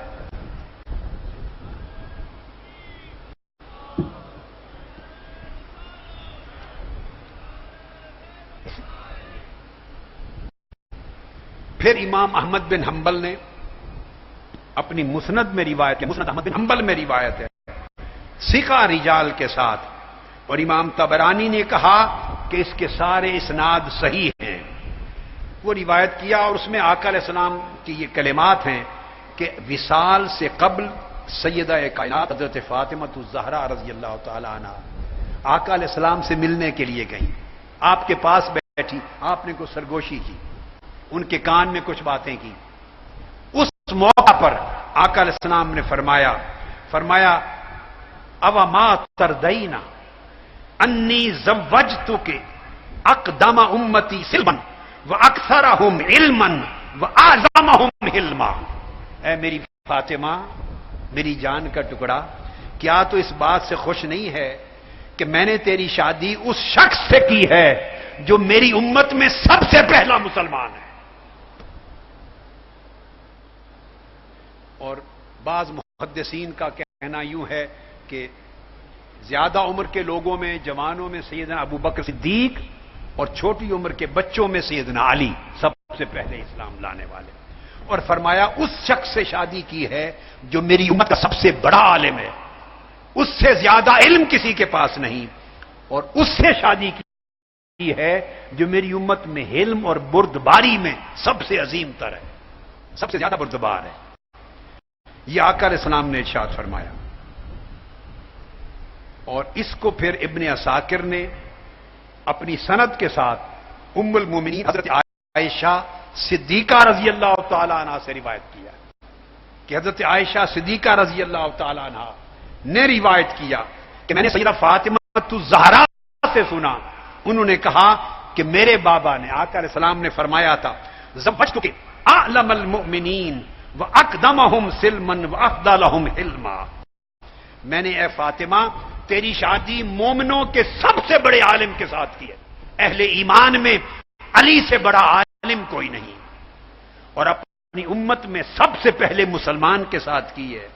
پھر امام احمد بن حنبل نے اپنی مسند میں روایت ہے، مسند احمد بن حنبل میں روایت ہے ثقہ رجال کے ساتھ، اور امام طبرانی نے کہا کہ اس کے سارے اسناد صحیح ہیں۔ وہ روایت کیا اور اس میں آقا علیہ السلام کی یہ کلمات ہیں کہ وصال سے قبل سیدہ کائنات حضرت فاطمہ الزہرا رضی اللہ تعالی عنہا آقا علیہ السلام سے ملنے کے لیے گئیں، آپ کے پاس بیٹھی، آپ نے کچھ سرگوشی کی، ان کے کان میں کچھ باتیں کی، اس موقع پر آقا علیہ السلام نے فرمایا اَوَمَا تَرْضَيْنَ أَنِّي زَوَّجْتُكِ أَقْدَمَ أُمَّتِي سِلْمًا وَأَكْثَرَهُمْ عِلْمًا وَأَعْظَمَهُمْ حِلْمًا۔ اے میری فاطمہ، میری جان کا ٹکڑا، کیا تو اس بات سے خوش نہیں ہے کہ میں نے تیری شادی اس شخص سے کی ہے جو میری امت میں سب سے پہلا مسلمان ہے؟ اور بعض محدثین کا کہنا یوں ہے کہ زیادہ عمر کے لوگوں میں، جوانوں میں سیدنا ابو بکر صدیق، اور چھوٹی عمر کے بچوں میں سیدنا علی سب سے پہلے اسلام لانے والے۔ اور فرمایا اس شخص سے شادی کی ہے جو میری امت کا سب سے بڑا عالم ہے، اس سے زیادہ علم کسی کے پاس نہیں، اور اس سے شادی کی ہے جو میری امت میں علم اور بردباری میں سب سے عظیم تر ہے، سب سے زیادہ بردبار ہے۔ یہ آقا علیہ السلام نے ارشاد فرمایا۔ اور اس کو پھر ابن عساکر نے اپنی سند کے ساتھ ام المومنین حضرت عائشہ صدیقہ رضی اللہ تعالی عنہ سے روایت کیا کہ حضرت عائشہ صدیقہ رضی اللہ تعالی عنہ نے روایت کیا کہ میں نے سیدہ فاطمہ الزہرا سے سنا، انہوں نے کہا کہ میرے بابا نے، آقا علیہ السلام نے فرمایا تھا، زوجتک اعلم المؤمنین واقدمہم سلما وافضلہم حلما، میں نے اے فاطمہ تیری شادی مومنوں کے سب سے بڑے عالم کے ساتھ کی ہے، اہل ایمان میں علی سے بڑا عالم کوئی نہیں، اور اپنی امت میں سب سے پہلے مسلمان کے ساتھ کی ہے،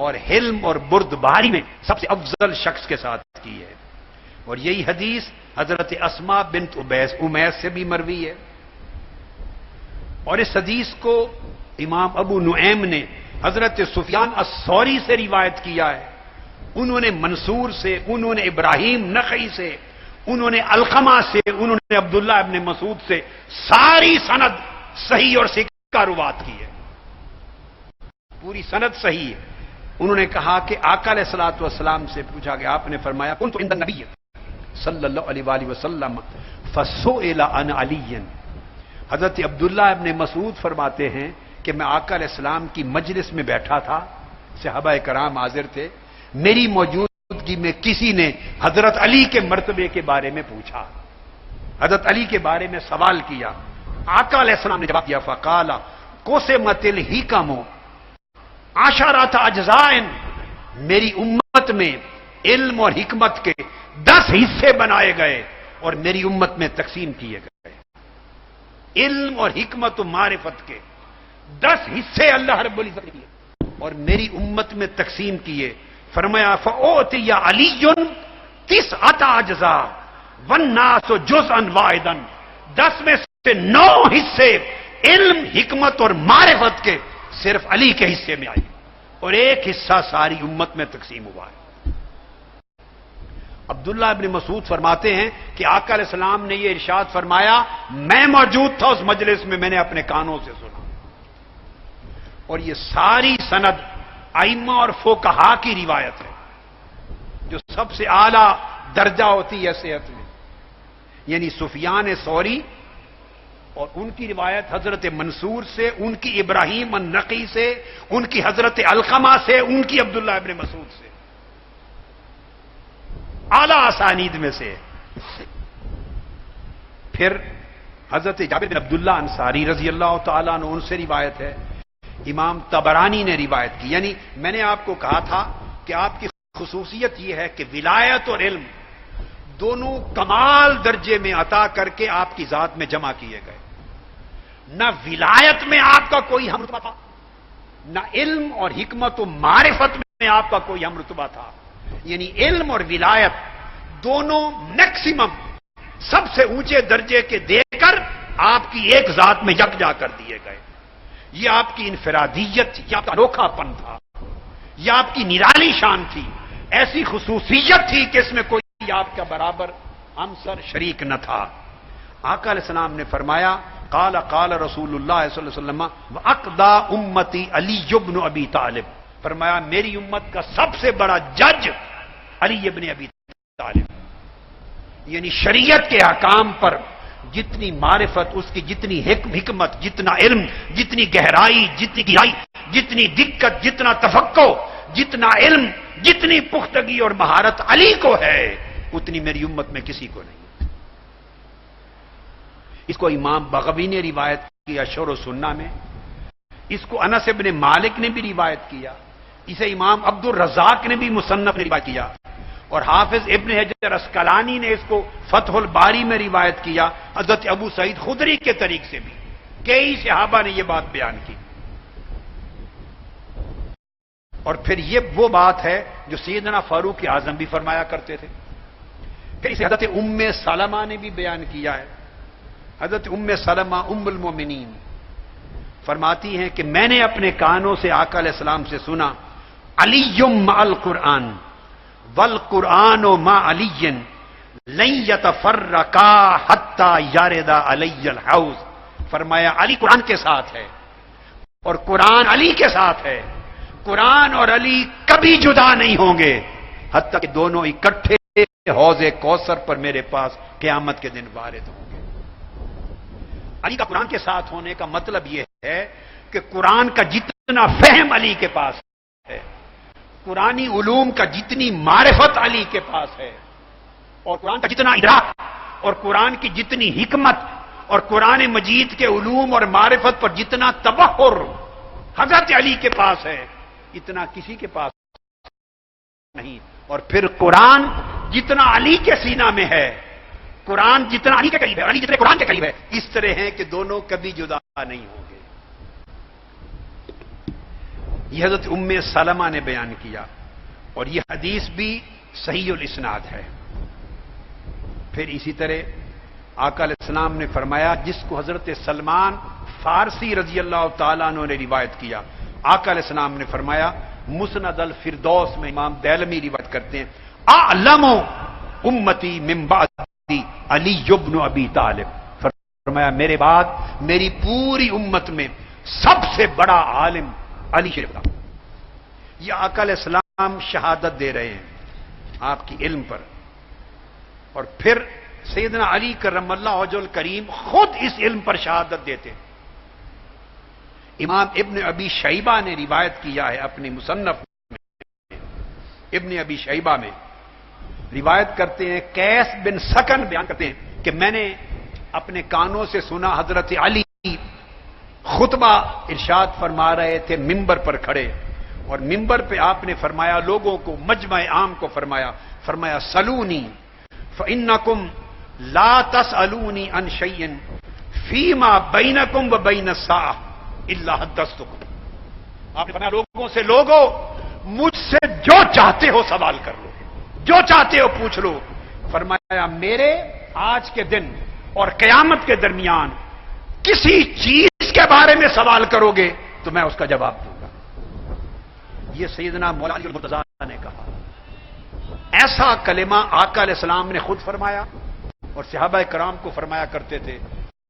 اور حلم اور بردباری میں سب سے افضل شخص کے ساتھ کی ہے۔ اور یہی حدیث حضرت اسماء بنت امیس سے بھی مروی ہے، اور اس حدیث کو امام ابو نعیم نے حضرت سفیان الثوری سے روایت کیا ہے، انہوں نے منصور سے، انہوں نے ابراہیم نخعی سے، انہوں نے علقمہ سے، انہوں نے عبداللہ ابن مسعود سے، ساری سند صحیح اور سکہ روات کی ہے، پوری سند صحیح ہے۔ انہوں نے کہا کہ آقا علیہ الصلوۃ والسلام سے پوچھا گیا، آپ نے فرمایا کنت عند النبی صلی اللہ علیہ وآلہ وسلم فسئل عن علی، حضرت عبداللہ ابن مسعود فرماتے ہیں کہ میں آقا علیہ السلام کی مجلس میں بیٹھا تھا، صحابہ کرام حاضر تھے، میری موجودگی میں کسی نے حضرت علی کے مرتبے کے بارے میں پوچھا، حضرت علی کے بارے میں سوال کیا، آقا علیہ السلام نے جواب دیا فقال قسمت الحکم عشرۃ اجزاء، میری امت میں علم اور حکمت کے 10 حصے بنائے گئے اور میری امت میں تقسیم کیے گئے، علم اور حکمت و معرفت کے 10 حصے اللہ رب العزت نے کیے اور میری امت میں تقسیم کیے۔ فرمایا فأوتي علی 9 اجزاء والناس جزءا واحدا، 10 میں سے 9 حصے علم، حکمت اور معرفت کے صرف علی کے حصے میں آئی، اور 1 حصہ ساری امت میں تقسیم ہوا ہے۔ عبداللہ ابن مسعود فرماتے ہیں کہ آقا علیہ السلام نے یہ ارشاد فرمایا، میں موجود تھا اس مجلس میں، میں نے اپنے کانوں سے سنا، اور یہ ساری سند ائمہ اور فقہا کی روایت ہے جو سب سے اعلیٰ درجہ ہوتی ہے صحت میں، یعنی سفیان ثوری اور ان کی روایت حضرت منصور سے، ان کی ابراہیم النخعی سے، ان کی حضرت علقمہ سے، ان کی عبداللہ ابن مسعود سے، اعلیٰ اسانید میں سے۔ پھر حضرت جابر بن عبداللہ انصاری رضی اللہ تعالیٰ عنہ، ان سے روایت ہے، امام طبرانی نے روایت کی، یعنی میں نے آپ کو کہا تھا کہ آپ کی خصوصیت یہ ہے کہ ولایت اور علم دونوں کمال درجے میں عطا کر کے آپ کی ذات میں جمع کیے گئے، نہ ولایت میں آپ کا کوئی ہم رتبہ تھا، نہ علم اور حکمت و معرفت میں آپ کا کوئی ہم رتبہ تھا، یعنی علم اور ولایت دونوں میکسیمم سب سے اونچے درجے کے دے کر آپ کی ایک ذات میں یکجا کر دیے گئے۔ یہ آپ کی انفرادیت تھی، یہ آپ کا انوکھا پن تھا، یہ آپ کی نرالی شان تھی، ایسی خصوصیت تھی کہ اس میں کوئی آپ کا برابر ہمسر شریک نہ تھا۔ آقا علیہ السلام نے فرمایا قال قال رسول اللہ صلی اللہ علیہ وسلم واقضى امتی علی بن ابی طالب، فرمایا میری امت کا سب سے بڑا جج علی ابن ابی طالب، یعنی شریعت کے احکام پر جتنی معرفت، اس کی جتنی حکمت، جتنا علم، جتنی گہرائی، جتنی گہرائی، جتنی دقت، جتنا تفقع، جتنا علم، جتنی پختگی اور مہارت علی کو ہے اتنی میری امت میں کسی کو نہیں۔ اس کو امام بغوی نے روایت کیا شرح و سنہ میں، اس کو انس ابن مالک نے بھی روایت کیا، اسے امام عبد الرزاق نے بھی مصنف نے روایت کیا، اور حافظ ابن حجر اسقلانی نے اس کو فتح الباری میں روایت کیا حضرت ابو سعید خدری کے طریق سے بھی۔ کئی صحابہ نے یہ بات بیان کی۔ اور پھر یہ وہ بات ہے جو سیدنا فاروق اعظم بھی فرمایا کرتے تھے، کہ اسے حضرت ام سلمہ نے بھی بیان کیا ہے۔ حضرت ام سلمہ ام المومنین فرماتی ہیں کہ میں نے اپنے کانوں سے آقا علیہ السلام سے سنا، علی مع القرآن والقرآن مع علی لن یتفرقا حتی یرد علی الحوض۔ فرمایا علی قرآن کے ساتھ ہے اور قرآن علی کے ساتھ ہے، قرآن اور علی کبھی جدا نہیں ہوں گے حتیٰ کہ دونوں اکٹھے حوض کوثر پر میرے پاس قیامت کے دن وارد ہوں گے۔ علی کا قرآن کے ساتھ ہونے کا مطلب یہ ہے کہ قرآن کا جتنا فہم علی کے پاس ہے، قرآنی علوم کا جتنی معرفت علی کے پاس ہے، اور قرآن کا جتنا ادراک اور قرآن کی جتنی حکمت اور قرآن مجید کے علوم اور معرفت پر جتنا تبحر حضرت علی کے پاس ہے اتنا کسی کے پاس نہیں۔ اور پھر قرآن جتنا علی کے سینہ میں ہے، قرآن جتنا علی کے قریب ہے، علی جتنے قرآن کے قریب ہے، اس طرح ہے کہ دونوں کبھی جدا نہیں ہوں گے۔ یہ حضرت ام سلمہ نے بیان کیا اور یہ حدیث بھی صحیح الاسناد ہے۔ پھر اسی طرح آقا علیہ السلام نے فرمایا، جس کو حضرت سلمان فارسی رضی اللہ تعالیٰ عنہ نے روایت کیا، آقا علیہ السلام نے فرمایا، مسند الفردوس میں امام دیلمی روایت کرتے ہیں، اعلم امتی من بعدی علی بن ابی طالب۔ فرمایا میرے بعد میری پوری امت میں سب سے بڑا عالم علی شریف تھا۔ یہ آقا علیہ السلام شہادت دے رہے ہیں آپ کی علم پر، اور پھر سیدنا علی کرم اللہ وجہ الکریم خود اس علم پر شہادت دیتے ہیں۔ امام ابن ابی شیبہ نے روایت کیا ہے اپنی مصنف میں، ابن ابی شیبہ میں روایت کرتے ہیں، قیس بن سکن بیان کرتے ہیں کہ میں نے اپنے کانوں سے سنا حضرت علی خطبہ ارشاد فرما رہے تھے ممبر پر کھڑے، اور ممبر پہ آپ نے فرمایا لوگوں کو، مجمع عام کو فرمایا سلونی فإنکم لا تسألونی عن شیء فیما بینکم و بین الساعة الا حدثتکم۔ آپ نے فرمایا لوگوں سے، لوگوں مجھ سے جو چاہتے ہو سوال کر لو، جو چاہتے ہو پوچھ لو۔ فرمایا میرے آج کے دن اور قیامت کے درمیان کسی چیز کے بارے میں سوال کرو گے تو میں اس کا جواب دوں گا۔ یہ سیدنا مولا علی المرتضیٰ نے کہا۔ ایسا کلمہ آقا علیہ السلام نے خود فرمایا اور صحابہ کرام کو فرمایا کرتے تھے،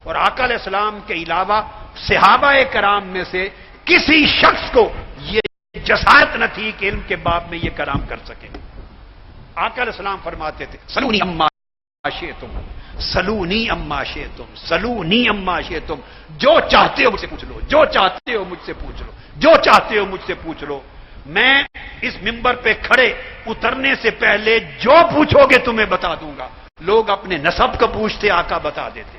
اور آقا علیہ السلام کے علاوہ صحابہ کرام میں سے کسی شخص کو یہ جسارت نہ تھی کہ علم کے باب میں یہ کلام کر سکے۔ آقا علیہ السلام فرماتے تھے، سلونی اما شئتم، سلونی اما شئتم، سلونی اما شئتم، جو چاہتے ہو مجھ سے پوچھ لو، جو چاہتے ہو مجھ سے پوچھ لو، جو چاہتے ہو مجھ سے پوچھ لو۔ میں اس ممبر پہ کھڑے اترنے سے پہلے جو پوچھو گے تمہیں بتا دوں گا۔ لوگ اپنے نسب کا پوچھتے، آقا بتا دیتے،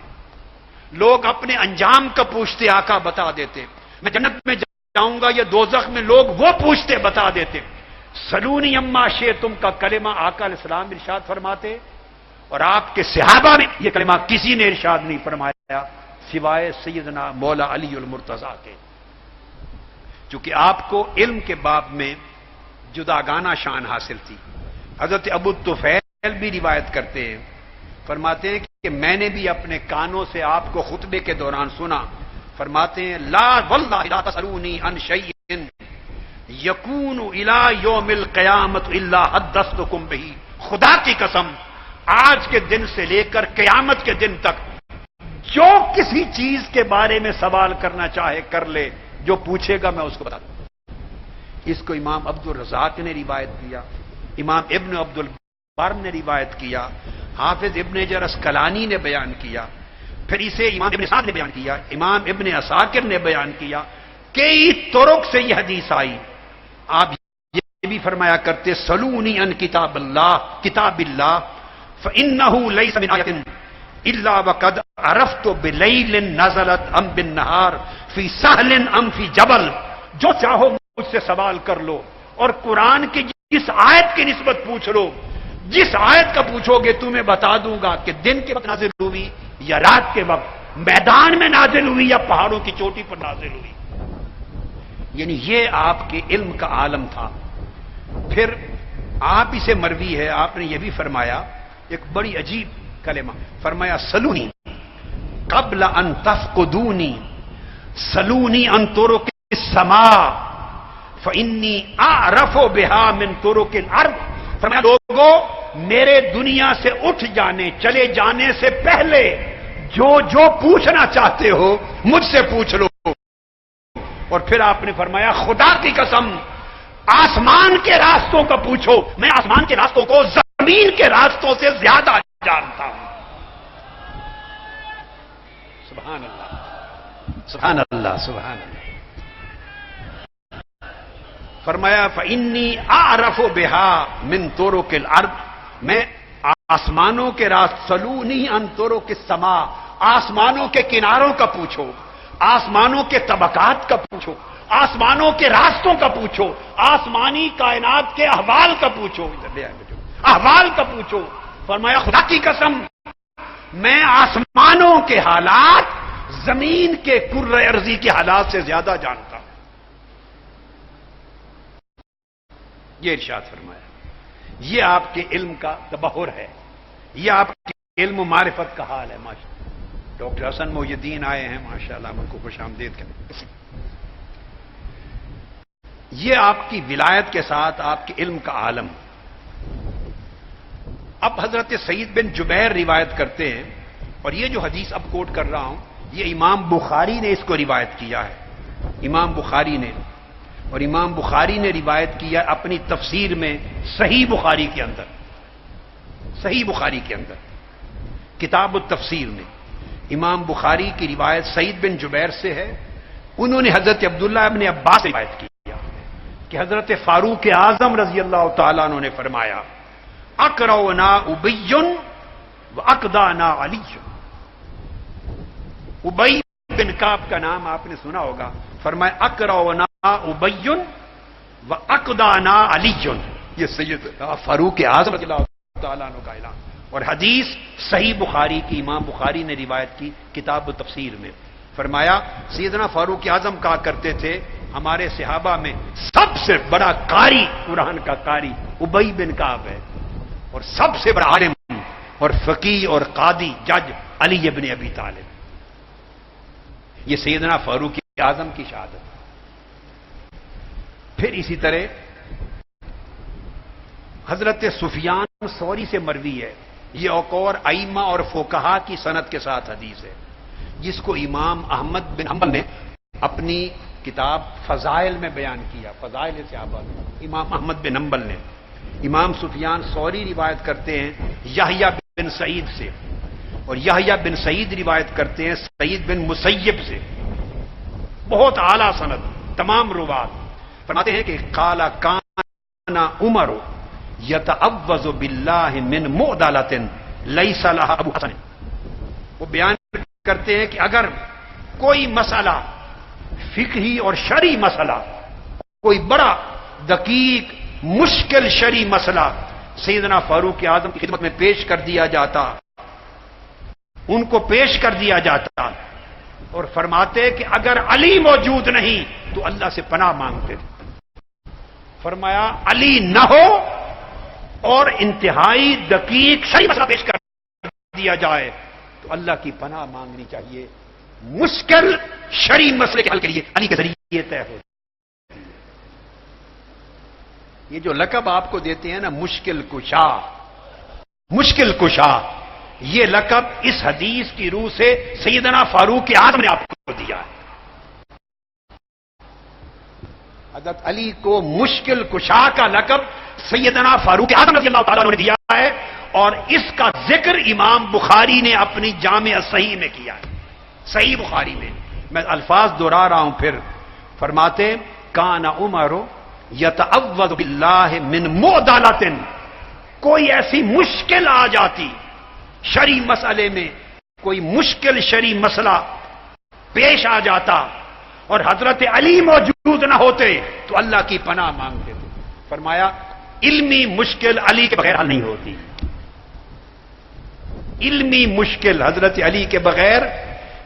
لوگ اپنے انجام کا پوچھتے، آقا بتا دیتے، میں جنت میں جاؤں گا یا دوزخ میں، لوگ وہ پوچھتے، بتا دیتے۔ سلونی اما شئتم کا کلمہ آقا علیہ السلام ارشاد فرماتے، اور آپ کے صحابہ میں یہ کلمہ کسی نے ارشاد نہیں فرمایا سوائے سیدنا مولا علی المرتضیٰ کے، چونکہ آپ کو علم کے باب میں جداگانہ شان حاصل تھی۔ حضرت ابو طفیل بھی روایت کرتے ہیں، فرماتے ہیں کہ میں نے بھی اپنے کانوں سے آپ کو خطبے کے دوران سنا، فرماتے ہیں لا واللہ لا تسألونی عن شیء یکون الی یوم القیامت الا حدثتکم بہ۔ خدا کی قسم آج کے دن سے لے کر قیامت کے دن تک جو کسی چیز کے بارے میں سوال کرنا چاہے کر لے، جو پوچھے گا میں اس کو بتا دوں۔ اس کو امام عبد الرزاق نے روایت کیا، امام ابن عبد البر نے روایت کیا، حافظ ابن حجر اسقلانی نے بیان کیا، پھر اسے امام ابن سعد نے بیان کیا، امام ابن عساکر نے بیان کیا، کئی طرق سے یہ حدیث آئی. آپ یہ بھی فرمایا کرتے سلونی ان کتاب اللہ فإنه ليس من آیۃ الا وقد عرفت بلیل نزلت ام بالنہار فی سہل ام فی جبل. جو چاہو مجھ سے سوال کر لو اور قرآن کی جس آیت کی نسبت پوچھ لو، جس آیت کا پوچھو گے تمہیں بتا دوں گا کہ دن کے وقت نازل ہوئی یا رات کے وقت، میدان میں نازل ہوئی یا پہاڑوں کی چوٹی پر نازل ہوئی. یعنی یہ آپ کے علم کا عالم تھا. پھر آپ اسے مروی ہے، آپ نے یہ بھی فرمایا ایک بڑی عجیب کلمہ فرمایا سلونی قبل ان تفقدونی سلونی ان طرق السماء فانی اعرف بها من طرق الارض. فرمایا لوگوں میرے دنیا سے اٹھ جانے چلے جانے سے پہلے جو پوچھنا چاہتے ہو مجھ سے پوچھ لو. اور پھر آپ نے فرمایا خدا کی قسم آسمان کے راستوں کا پوچھو، میں آسمان کے راستوں کو زمین کے راستوں سے زیادہ جانتا ہوں. سبحان اللہ سبحان اللہ سبحان اللہ. فرمایا فإنی اعرف بها من طرق الارض، میں آسمانوں کے راست سلونی ان طرق السماء، آسمانوں کے کناروں کا پوچھو، آسمانوں کے طبقات کا پوچھو، آسمانوں کے راستوں کا پوچھو، آسمانی کائنات کے احوال کا پوچھو، احوال کا پوچھو. فرمایا خدا کی قسم میں آسمانوں کے حالات زمین کے کرۂ ارضی کے حالات سے زیادہ جانتا ہوں. یہ ارشاد فرمایا. یہ آپ کے علم کا تبحر ہے، یہ آپ کے علم و معرفت کا حال ہے. ماشاءاللہ ڈاکٹر حسن محی الدین آئے ہیں، ماشاءاللہ ہم ان کو خوش آمدید کریں. یہ آپ کی ولایت کے ساتھ آپ کے علم کا عالم. اب حضرت سعید بن جبیر روایت کرتے ہیں، اور یہ جو حدیث اب کوٹ کر رہا ہوں یہ امام بخاری نے اس کو روایت کیا ہے. امام بخاری نے، اور امام بخاری نے روایت کیا اپنی تفسیر میں صحیح بخاری کے اندر، صحیح بخاری کے اندر کتاب التفسیر میں امام بخاری کی روایت سعید بن جبیر سے ہے. انہوں نے حضرت عبداللہ ابن عباس سے روایت کی کہ حضرت فاروق اعظم رضی اللہ تعالیٰ عنہ نے فرمایا اقرؤنا ابی و اقدانا علی. ابی بن کعب کا نام آپ نے سنا ہوگا. فرمایا اقرؤنا ابی و اقدانا علی. یہ سید فاروق اعظم رضی اللہ تعالیٰ عنہ کا اعلان. اور حدیث صحیح بخاری کی امام بخاری نے روایت کی کتاب التفسیر میں. فرمایا سیدنا فاروق اعظم کہا کرتے تھے ہمارے صحابہ میں سب سے بڑا قاری قرآن کا قاری ابی بن کعب ہے، اور سب سے بڑا عالم اور فقیہ اور قاضی جج علی ابن ابی طالب. یہ سیدنا فاروق اعظم کی شہادت. پھر اسی طرح حضرت سفیان ثوری سے مروی ہے، یہ ایک اور ائمہ اور فقہا کی سند کے ساتھ حدیث ہے، جس کو امام احمد بن حنبل نے اپنی کتاب فضائل میں بیان کیا. فضائل صحابہ امام احمد بن حنبل نے. امام سفیان ثوری روایت کرتے ہیں یحییٰ بن سعید سے، اور یحییٰ بن سعید روایت کرتے ہیں سعید بن مسیب سے. بہت اعلیٰ سند، تمام روات. فرماتے ہیں کہ قال کان عمر یتعوذ باللہ من معضلۃ لیس لها ابو حسن. وہ بیان کرتے ہیں کہ اگر کوئی مسئلہ فقہی اور شرعی مسئلہ، کوئی بڑا دقیق مشکل شرعی مسئلہ سیدنا فاروق اعظم کی خدمت میں پیش کر دیا جاتا، ان کو پیش کر دیا جاتا، اور فرماتے کہ اگر علی موجود نہیں تو اللہ سے پناہ مانگتے تھے. فرمایا علی نہ ہو اور انتہائی دقیق شرعی مسئلہ پیش کر دیا جائے تو اللہ کی پناہ مانگنی چاہیے. مشکل شرعی مسئلے کے حل کے لیے علی کے ذریعے طے ہو. یہ جو لقب آپ کو دیتے ہیں نا مشکل کشا، مشکل کشا، یہ لقب اس حدیث کی روح سے سیدنا فاروق اعظم نے آپ کو دیا ہے. حضرت علی کو مشکل کشا کا لقب سیدنا فاروق اعظم رضی اللہ تعالیٰ عنہ نے دیا ہے، اور اس کا ذکر امام بخاری نے اپنی جامع صحیح میں کیا ہے. صحیح بخاری میں، میں الفاظ دہرا رہا ہوں. پھر فرماتے کان عمر یتعوذ باللہ من معضلۃ، کوئی ایسی مشکل آ جاتی شرعی مسئلے میں، کوئی مشکل شرعی مسئلہ پیش آ جاتا اور حضرت علی موجود نہ ہوتے تو اللہ کی پناہ مانگتے تھے. فرمایا علمی مشکل علی کے بغیر حل نہیں ہوتی. علمی مشکل حضرت علی کے بغیر،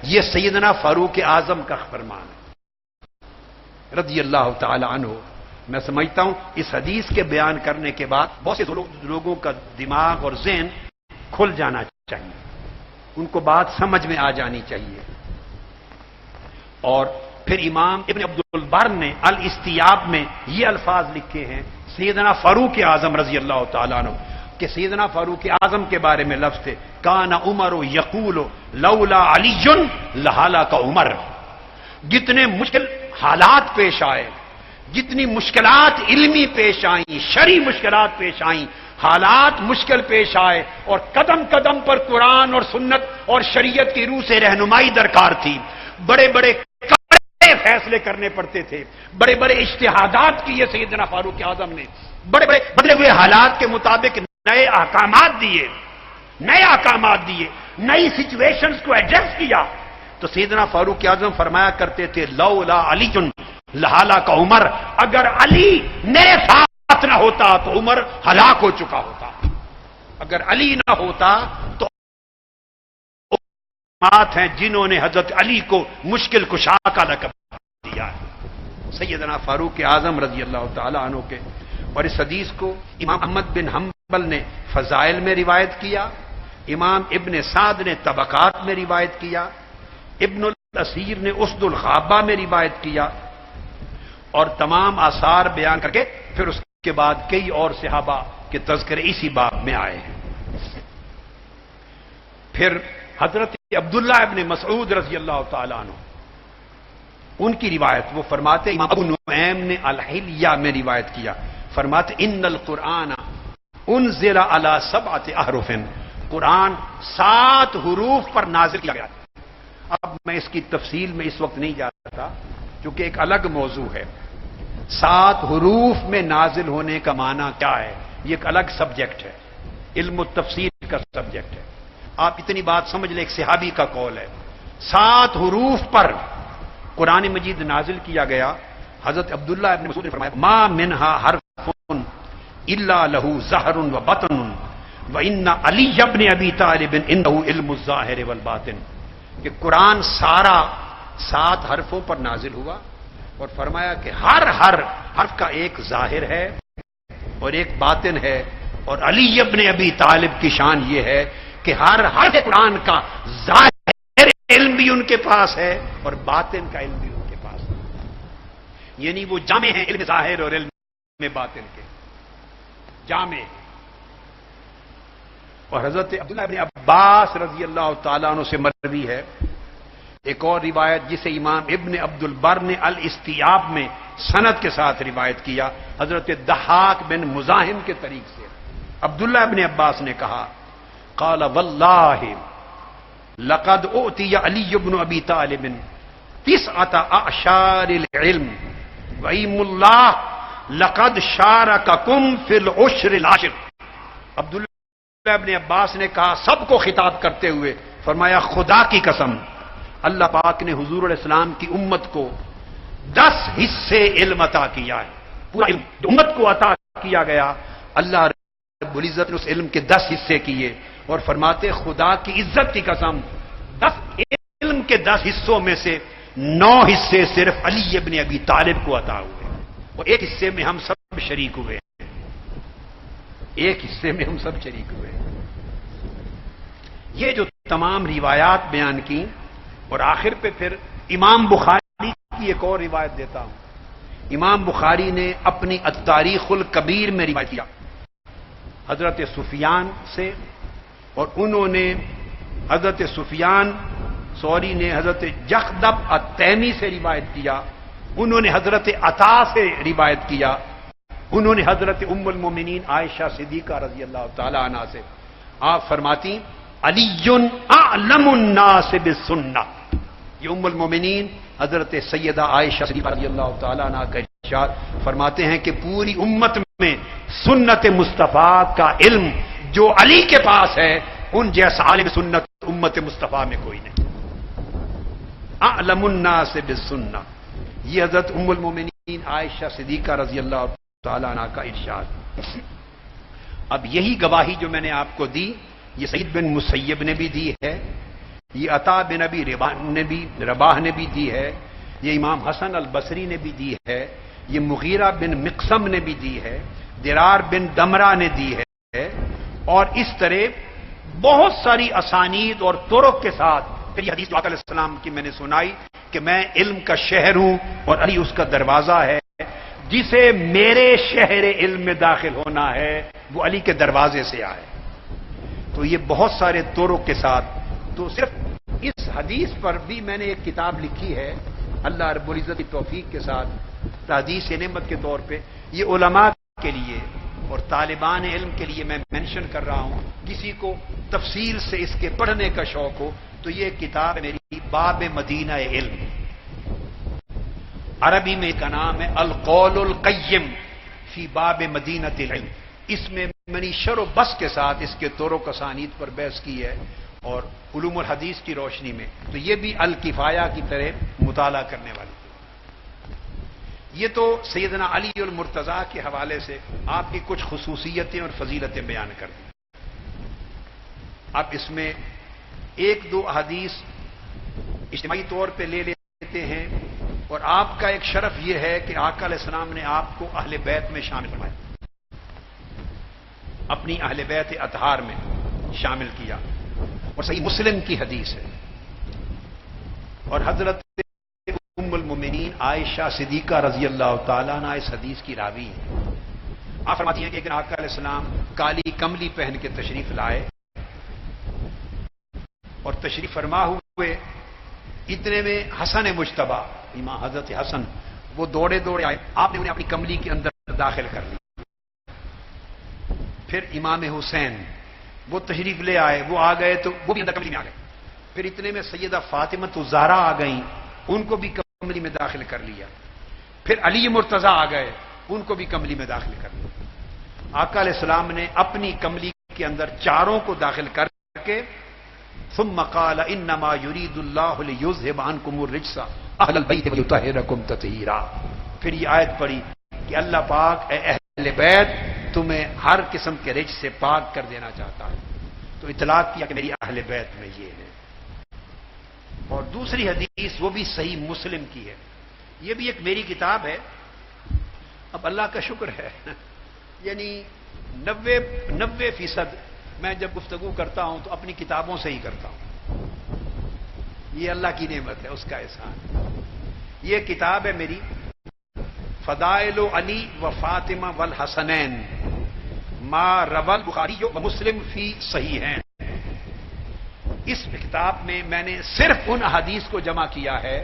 یہ سیدنا فاروق اعظم کا فرمان ہے رضی اللہ تعالی عنہ. میں سمجھتا ہوں اس حدیث کے بیان کرنے کے بعد بہت سے لوگوں کا دماغ اور ذہن کھل جانا چاہیے، ان کو بات سمجھ میں آ جانی چاہیے. اور پھر امام ابن عبد البر نے الاستیاب میں یہ الفاظ لکھے ہیں سیدنا فاروق اعظم رضی اللہ تعالیٰ عنہ کہ سیدنا فاروق اعظم کے بارے میں لفظ تھے کان عمر یقول لولا علی لہلاک عمر. جتنے مشکل حالات پیش آئے، جتنی مشکلات علمی پیش آئیں، شرعی مشکلات پیش آئیں، حالات مشکل پیش آئے اور قدم قدم پر قرآن اور سنت اور شریعت کی روح سے رہنمائی درکار تھی. بڑے بڑے فیصلے کرنے پڑتے تھے، بڑے بڑے اجتہادات کیے سیدنا فاروق اعظم نے، بڑے بڑے بدلے ہوئے حالات کے مطابق نئے احکامات دیے، نئی سچویشنز کو ایڈریس کیا. تو سیدنا فاروق اعظم فرمایا کرتے تھے لولا علی لہلاک عمر، اگر علی میرے ساتھ نہ ہوتا تو عمر ہلاک ہو چکا ہوتا. اگر علی نہ ہوتا تو بات ہیں جنہوں نے حضرت علی کو مشکل کشا کا لقب دیا ہے سیدنا فاروق اعظم رضی اللہ تعالی عنہ کے. اور اس حدیث کو امام احمد بن حنبل نے فضائل میں روایت کیا، امام ابن سعد نے طبقات میں روایت کیا، ابن الاسیر نے اسد الغابہ میں روایت کیا، اور تمام آثار بیان کر کے پھر اس کے بعد کئی اور صحابہ کے تذکرے اسی باب میں آئے ہیں. پھر حضرت عبداللہ ابن مسعود رضی اللہ تعالیٰ عنہ ان کی روایت، وہ فرماتے امام ابو نعیم نے الحلیہ میں روایت کیا، فرماتے ان القرآن انزل علی 7 احرف، قرآن 7 حروف پر نازل کیا گیا. اب میں اس کی تفصیل میں اس وقت نہیں جا رہا کیونکہ ایک الگ موضوع ہے. 7 حروف میں نازل ہونے کا معنی کیا ہے، یہ ایک الگ سبجیکٹ ہے، علم التفسیر کا سبجیکٹ ہے. آپ اتنی بات سمجھ لیں، ایک صحابی کا قول ہے 7 حروف پر قرآن مجید نازل کیا گیا. حضرت عبداللہ ابن مسعود نے فرمایا ما منہا حرف الا لہ ظہر و بطن وان علی ابن ابی طالب انہ علم الظاہر والباطن، کہ قرآن سارا 7 حرفوں پر نازل ہوا اور فرمایا کہ ہر حرف کا ایک ظاہر ہے اور ایک باطن ہے، اور علی ابن ابی طالب کی شان یہ ہے کہ ہر حرف قرآن کا ظاہر علم بھی ان کے پاس ہے اور باطن کا علم بھی ان کے پاس ہے. یعنی وہ جامع ہیں علم ظاہر اور علم باطن کے، جامع. اور حضرت عبداللہ ابن عباس رضی اللہ تعالیٰ عنہ سے مروی ہے ایک اور روایت جسے امام ابن عبد البر نے الاستیاب میں سند کے ساتھ روایت کیا، حضرت ضحاک بن مزاحم کے طریق سے. عبداللہ ابن عباس نے کہا قال واللہ لقد اؤتی علی بن ابی طالب 9 اعشار العلم وَإِمُّ اللَّهِ لَقَدْ شَارَكَكُمْ فِي الْعُشْرِ الْعَشْرِ. عبداللہ ابن عباس نے کہا سب کو خطاب کرتے ہوئے فرمایا خدا کی قسم اللہ پاک نے حضور علیہ السلام کی امت کو 10 حصے علم عطا کیا ہے. پورا علم جو امت کو عطا کیا گیا اللہ رب العزت نے اس علم کے 10 حصے کیے اور فرماتے خدا کی عزت کی قسم 10 علم کے 10 حصوں میں سے 9 حصے صرف علی ابن ابی طالب کو عطا ہوئے اور ایک حصے میں ہم سب شریک ہوئے. ایک حصے میں ہم سب شریک ہوئے. یہ جو تمام روایات بیان کی اور آخر پہ پھر امام بخاری کی ایک اور روایت دیتا ہوں. امام بخاری نے اپنی التاریخ الکبیر میں روایت کیا حضرت سفیان سے، اور انہوں نے حضرت سفیان سوری نے حضرت جخدب التیمی سے روایت کیا، انہوں نے حضرت عطا سے روایت کیا، انہوں نے حضرت ام المومنین عائشہ صدیقہ رضی اللہ تعالی عنہا سے. آپ فرماتی علی اعلم الناس بالسنہ، یہ ام المومنین حضرت سیدہ عائشہ صدیقہ رضی اللہ تعالیٰ عنہ کا ارشاد فرماتے ہیں کہ پوری امت میں سنت مصطفیٰ کا علم جو علی کے پاس ہے، ان جیسا عالم سنت امت مصطفیٰ میں کوئی نہیں. اعلم الناس بالسنہ، یہ حضرت ام المومنین عائشہ صدیقہ رضی اللہ تعالیٰ عنہ کا ارشاد. اب یہی گواہی جو میں نے آپ کو دی، یہ سعید بن مسیب نے بھی دی ہے، یہ عطا بن ابی رباح نے بھی دی ہے، یہ امام حسن البصری نے بھی دی ہے، یہ مغیرہ بن مقسم نے بھی دی ہے، درار بن دمرہ نے دی ہے، اور اس طرح بہت ساری اسانید اور طرق کے ساتھ. پھر یہ حدیث آقا علیہ السلام کی میں نے سنائی کہ میں علم کا شہر ہوں اور علی اس کا دروازہ ہے، جسے میرے شہر علم میں داخل ہونا ہے وہ علی کے دروازے سے آئے. تو یہ بہت سارے طرق کے ساتھ. تو صرف اس حدیث پر بھی میں نے ایک کتاب لکھی ہے اللہ رب العزت کی توفیق کے ساتھ، تحدیث نعمت کے طور پہ. یہ علماء کے لیے اور طالبان علم کے لیے میں مینشن کر رہا ہوں. کسی کو تفصیل سے اس کے پڑھنے کا شوق ہو تو یہ کتاب میری باب مدینہ علم، عربی میں کا نام ہے القول القیم فی باب مدینہ العلم. اس میں میں نے شر و بس کے ساتھ اس کے طرق اسانید پر بحث کی ہے اور علوم الحدیث کی روشنی میں. تو یہ بھی الکفایہ کی طرح مطالعہ کرنے والی. یہ تو سیدنا علی المرتضیٰ کے حوالے سے آپ کی کچھ خصوصیتیں اور فضیلتیں بیان کر دیں. اب اس میں ایک دو احادیث اجتماعی طور پہ لے لیتے ہیں. اور آپ کا ایک شرف یہ ہے کہ آقا علیہ السلام نے آپ کو اہل بیت میں شامل فرمایا، اپنی اہل بیت اطہار میں شامل کیا. اور صحیح مسلم کی حدیث ہے. اور حضرت ام المومنین عائشہ صدیقہ رضی اللہ تعالیٰ عنہ اس حدیث کی راوی ہیں. آپ فرماتی ہیں کہ ایک دن آقا علیہ السلام کالی کملی پہن کے تشریف لائے اور تشریف فرما ہوئے. اتنے میں حسن مجتبیٰ، امام حضرت حسن، وہ دوڑے دوڑے آئے. آپ نے انہیں اپنی کملی کے اندر داخل کر لی. پھر امام حسین وہ تشریف لے آئے، وہ آ گئے تو وہ بھی اندر کملی میں آ گئے. پھر اتنے میں سیدہ فاطمہ الزہرا آ گئیں، ان کو بھی کملی میں داخل کر لیا. پھر علی مرتضیٰ آ گئے، ان کو بھی کملی میں داخل کر لیا. آقا علیہ السلام نے اپنی کملی کے اندر چاروں کو داخل کر کے ثم قال انما يريد الله ليذهب عنكم الرجس اهل البيت ويطهركم تطهيرا. پھر یہ آیت پڑھی کہ اللہ پاک اے اہل بیت تمہیں ہر قسم کے رجس سے پاک کر دینا چاہتا ہے. تو اطلاق کیا کہ میری اہل بیت میں یہ ہے. اور دوسری حدیث وہ بھی صحیح مسلم کی ہے. یہ بھی ایک میری کتاب ہے. اب اللہ کا شکر ہے یعنی 90% میں جب گفتگو کرتا ہوں تو اپنی کتابوں سے ہی کرتا ہوں. یہ اللہ کی نعمت ہے، اس کا احسان. یہ کتاب ہے میری فضائل علی و فاطمہ والحسنین ما روى البخاری و مسلم فی صحیحین. اس کتاب میں نے صرف ان احادیث کو جمع کیا ہے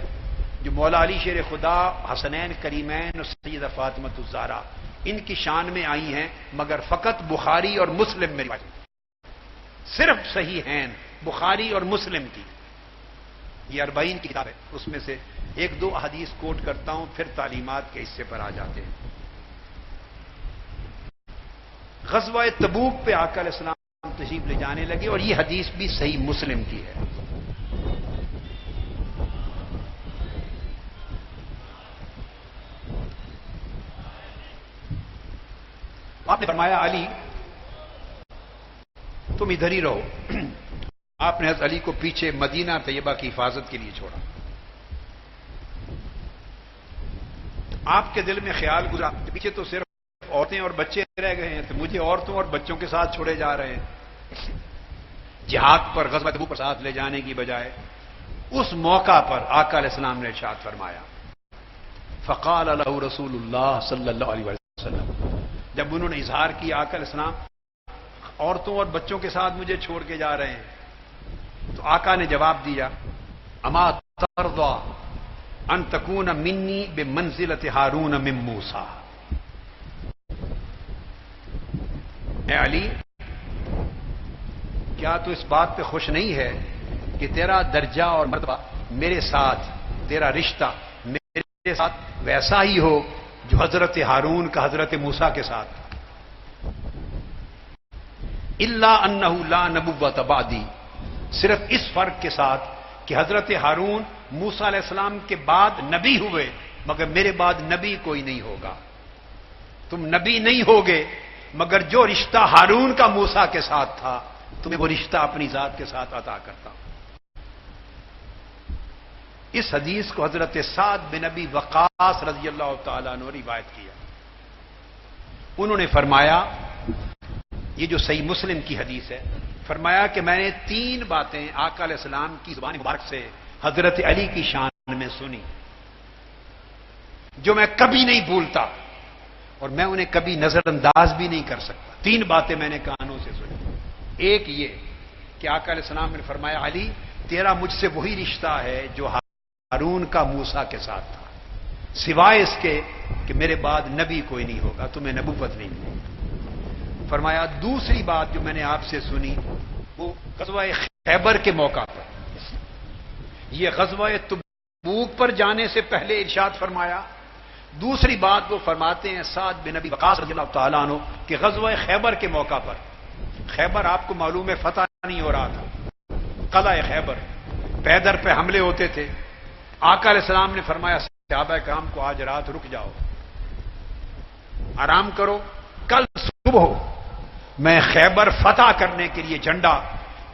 جو مولا علی شیر خدا، حسنین کریمین اور سیدہ فاطمہ الزہرا ان کی شان میں آئی ہیں، مگر فقط بخاری اور مسلم میں روایت. صرف صحیح ہیں بخاری اور مسلم کی. یہ 40 کی کتاب ہے. اس میں سے ایک دو حدیث کوٹ کرتا ہوں، پھر تعلیمات کے حصے پر آ جاتے ہیں. غزوہ تبوک پہ آقا علیہ السلام تشریف لے جانے لگے اور یہ حدیث بھی صحیح مسلم کی ہے. آپ نے فرمایا علی تم ادھر ہی رہو. آپ نے حضرت علی کو پیچھے مدینہ طیبہ کی حفاظت کے لیے چھوڑا. آپ کے دل میں خیال گزرا پیچھے تو صرف عورتیں اور بچے رہ گئے ہیں، تو مجھے عورتوں اور بچوں کے ساتھ چھوڑے جا رہے ہیں. جہاد پر غزوہ تبوک پر ساتھ لے جانے کی بجائے اس موقع پر آقا علیہ السلام نے ارشاد فرمایا فقال له رسول اللہ صلی اللہ علیہ وسلم. جب انہوں نے اظہار کیا آقا علیہ السلام عورتوں اور بچوں کے ساتھ مجھے چھوڑ کے جا رہے ہیں، تو آقا نے جواب دیا اما ترضى ان تكون منی بمنزلة ہارون من موسیٰ. اے علی کیا تو اس بات پہ خوش نہیں ہے کہ تیرا درجہ اور مرتبہ میرے ساتھ تیرا رشتہ میرے ساتھ ویسا ہی ہو جو حضرت ہارون کا حضرت موسیٰ کے ساتھ تھا. الا انہ لا نبوۃ بعدی، صرف اس فرق کے ساتھ کہ حضرت ہارون موسیٰ علیہ السلام کے بعد نبی ہوئے، مگر میرے بعد نبی کوئی نہیں ہوگا. تم نبی نہیں ہوگے مگر جو رشتہ ہارون کا موسیٰ کے ساتھ تھا تمہیں وہ رشتہ اپنی ذات کے ساتھ عطا کرتا ہوں. اس حدیث کو حضرت سعد بن ابی وقاص رضی اللہ تعالیٰ عنہ روایت کیا. انہوں نے فرمایا، یہ جو صحیح مسلم کی حدیث ہے، فرمایا کہ میں نے 3 باتیں آقا علیہ السلام کی زبان مبارک سے حضرت علی کی شان میں سنی جو میں کبھی نہیں بھولتا اور میں انہیں کبھی نظر انداز بھی نہیں کر سکتا. 3 باتیں میں نے کانوں سے سنی. ایک یہ کہ آقا علیہ السلام نے فرمایا، علی تیرا مجھ سے وہی رشتہ ہے جو ہارون کا موسیٰ کے ساتھ تھا، سوائے اس کے کہ میرے بعد نبی کوئی نہیں ہوگا، تمہیں نبوت نہیں ملے گی. فرمایا دوسری بات جو میں نے آپ سے سنی وہ غزوہ خیبر کے موقع پر، یہ غزوہ تبوک پر جانے سے پہلے ارشاد فرمایا. دوسری بات وہ فرماتے ہیں سعد بن ابی وقاص رضی اللہ تعالیٰ عنہ کہ غزوہ خیبر کے موقع پر، خیبر آپ کو معلوم ہے فتح نہیں ہو رہا تھا، قلعہ خیبر، پیدر پہ حملے ہوتے تھے. آقا علیہ السلام نے فرمایا صحابہ کرام کو آج رات رک جاؤ، آرام کرو، کل صبح میں خیبر فتح کرنے کے لیے جھنڈا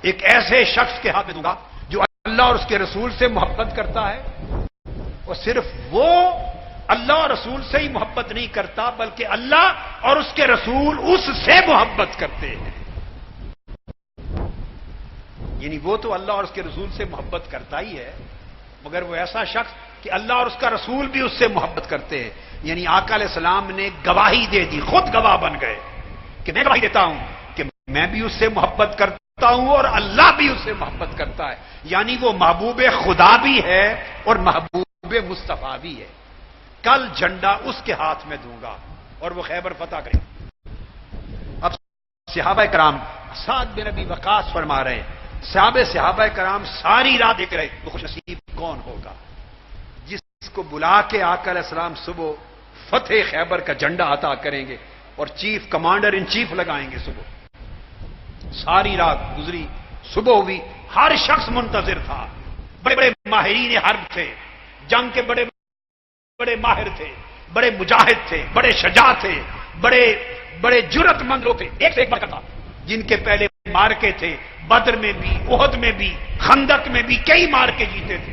ایک ایسے شخص کے ہاتھ میں دوں گا جو اللہ اور اس کے رسول سے محبت کرتا ہے، اور صرف وہ اللہ اور رسول سے ہی محبت نہیں کرتا بلکہ اللہ اور اس کے رسول اس سے محبت کرتے ہیں. یعنی وہ تو اللہ اور اس کے رسول سے محبت کرتا ہی ہے، مگر وہ ایسا شخص کہ اللہ اور اس کا رسول بھی اس سے محبت کرتے ہیں. یعنی آقا علیہ السلام نے گواہی دے دی، خود گواہ بن گئے کہ میں گواہی دیتا ہوں کہ میں بھی اس سے محبت کرتا ہوں اور اللہ بھی اس سے محبت کرتا ہے. یعنی وہ محبوب خدا بھی ہے اور محبوب مصطفیٰ بھی ہے. کل جھنڈا اس کے ہاتھ میں دوں گا اور وہ خیبر فتح کرے. اب صحابہ کرام، سعد بن ابی وقاص فرما رہے ہیں، صحابہ کرام ساری رات دیکھ رہے وہ خوش نصیب کون ہوگا جس کو بلا کے آقا علیہ السلام صبح فتح خیبر کا جھنڈا عطا کریں گے اور چیف کمانڈر ان چیف لگائیں گے. صبح ساری رات گزری، صبح ہوئی، ہر شخص منتظر تھا. بڑے بڑے ماہرین حرب تھے، جنگ کے بڑے بڑے ماہر تھے، بڑے مجاہد تھے، بڑے شجاع تھے، بڑے جرأت مند لوگ تھے، ایک سے ایک بڑھ کر تھا، جن کے پہلے مارکے تھے، بدر میں بھی، احد میں بھی، خندق میں بھی کئی مارکے جیتے تھے.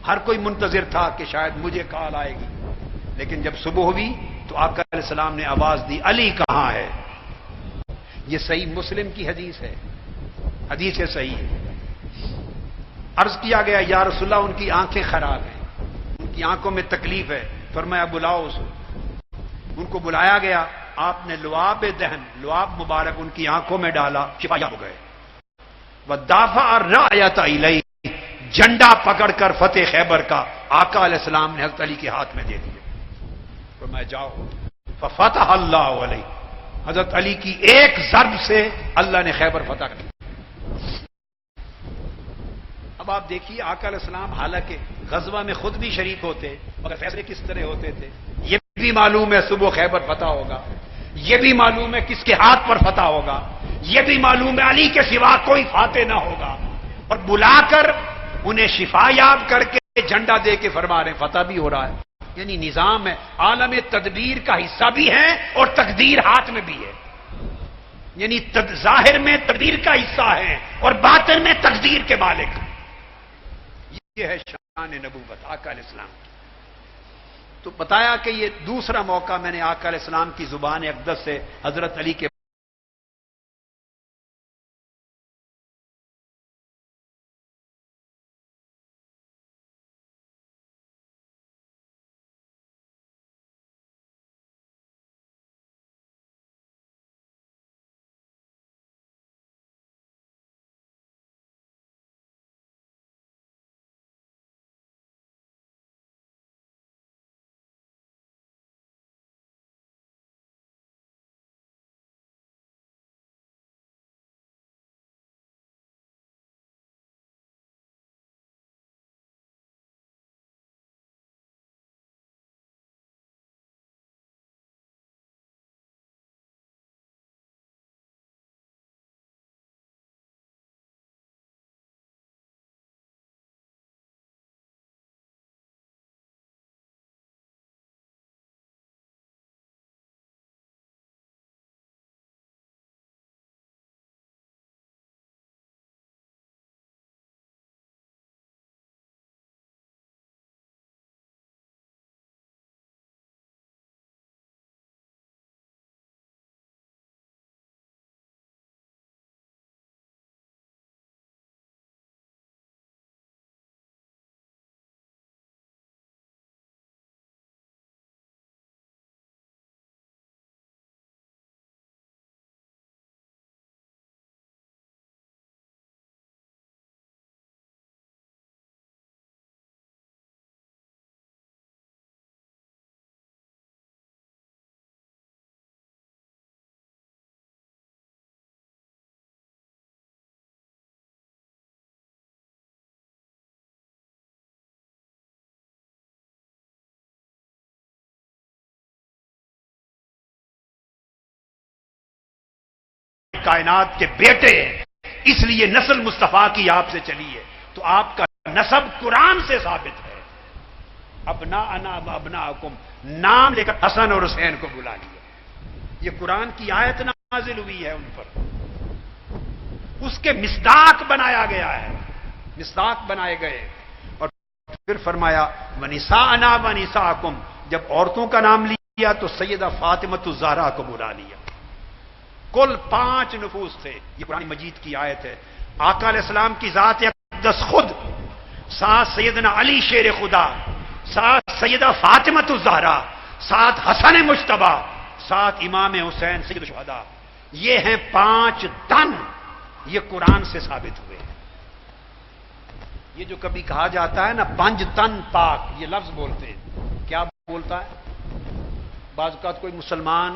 ہر کوئی منتظر تھا کہ شاید مجھے کال آئے گی. لیکن جب صبح ہوئی تو آقا علیہ السلام نے آواز دی، علی کہاں ہے؟ یہ صحیح مسلم کی حدیث ہے، حدیث ہے صحیح ہے. عرض کیا گیا یا رسول اللہ ان کی آنکھیں خراب ہیں، ان کی آنکھوں میں تکلیف ہے. فرمایا بلاؤ اس کو. ان کو بلایا گیا، آپ نے لعاب دہن، لعاب مبارک ان کی آنکھوں میں ڈالا، شفا یاب ہو گئے. وَدَافَعَ الرَّايَةَ إِلَيْهِ، جھنڈا پکڑ کر فتح خیبر کا آقا علیہ السلام نے حضرت علی کے ہاتھ میں دے دیا. فرمایا جاؤ. فَفَتَحَ اللَّهُ عَلَيْهِ، حضرت علی کی ایک ضرب سے اللہ نے خیبر فتح کر دیا. اب آپ دیکھیے آقا علیہ السلام حالانکہ غزوہ میں خود بھی شریک ہوتے مگر فیصلے کس طرح ہوتے تھے. یہ بھی معلوم ہے صبح خیبر فتح ہوگا، یہ بھی معلوم ہے کس کے ہاتھ پر فتح ہوگا، یہ بھی معلوم ہے علی کے سوا کوئی فاتح نہ ہوگا، اور بلا کر انہیں شفا یاب کر کے جھنڈا دے کے فرما رہے ہیں فتح بھی ہو رہا ہے. یعنی نظام ہے، عالم تدبیر کا حصہ بھی ہے اور تقدیر ہاتھ میں بھی ہے. یعنی ظاہر میں تقدیر کا حصہ ہے اور باطن میں تقدیر کے مالک. یہ ہے شان نبوت آقا علیہ السلام کی. تو بتایا کہ یہ دوسرا موقع میں نے آقا علیہ السلام کی زبان اقدس سے حضرت علی کے کائنات کے بیٹے ہیں، اس لیے نسل مصطفیٰ کی آپ سے چلی ہے، تو آپ کا نسب قرآن سے ثابت ہے۔ ابناءنا و ابناءکم، نام لے کر حسن اور حسین کو بلا لیا۔ یہ قرآن کی آیت نازل ہوئی ہے ان پر، اس کے مصداق بنایا گیا ہے، مصداق بنائے گئے۔ اور پھر فرمایا ونساءنا ونساءکم، جب عورتوں کا نام لیا تو سیدہ فاطمۃ الزہرا کو بلا لیا۔ کل 5 نفوس تھے، یہ قرآن مجید کی آیت ہے۔ آقا علیہ السلام کی ذات اقدس خود، ساتھ سیدنا علی شیر خدا، ساتھ سیدہ فاطمۃ الزہرا، ساتھ حسن مجتبی، ساتھ امام حسین سید الشہداء، یہ ہیں 5 تن، یہ قرآن سے ثابت ہوئے ہیں۔ یہ جو کبھی کہا جاتا ہے نا 5 تن پاک، یہ لفظ بولتے ہیں، کیا بولتا ہے؟ بعض اوقات کوئی مسلمان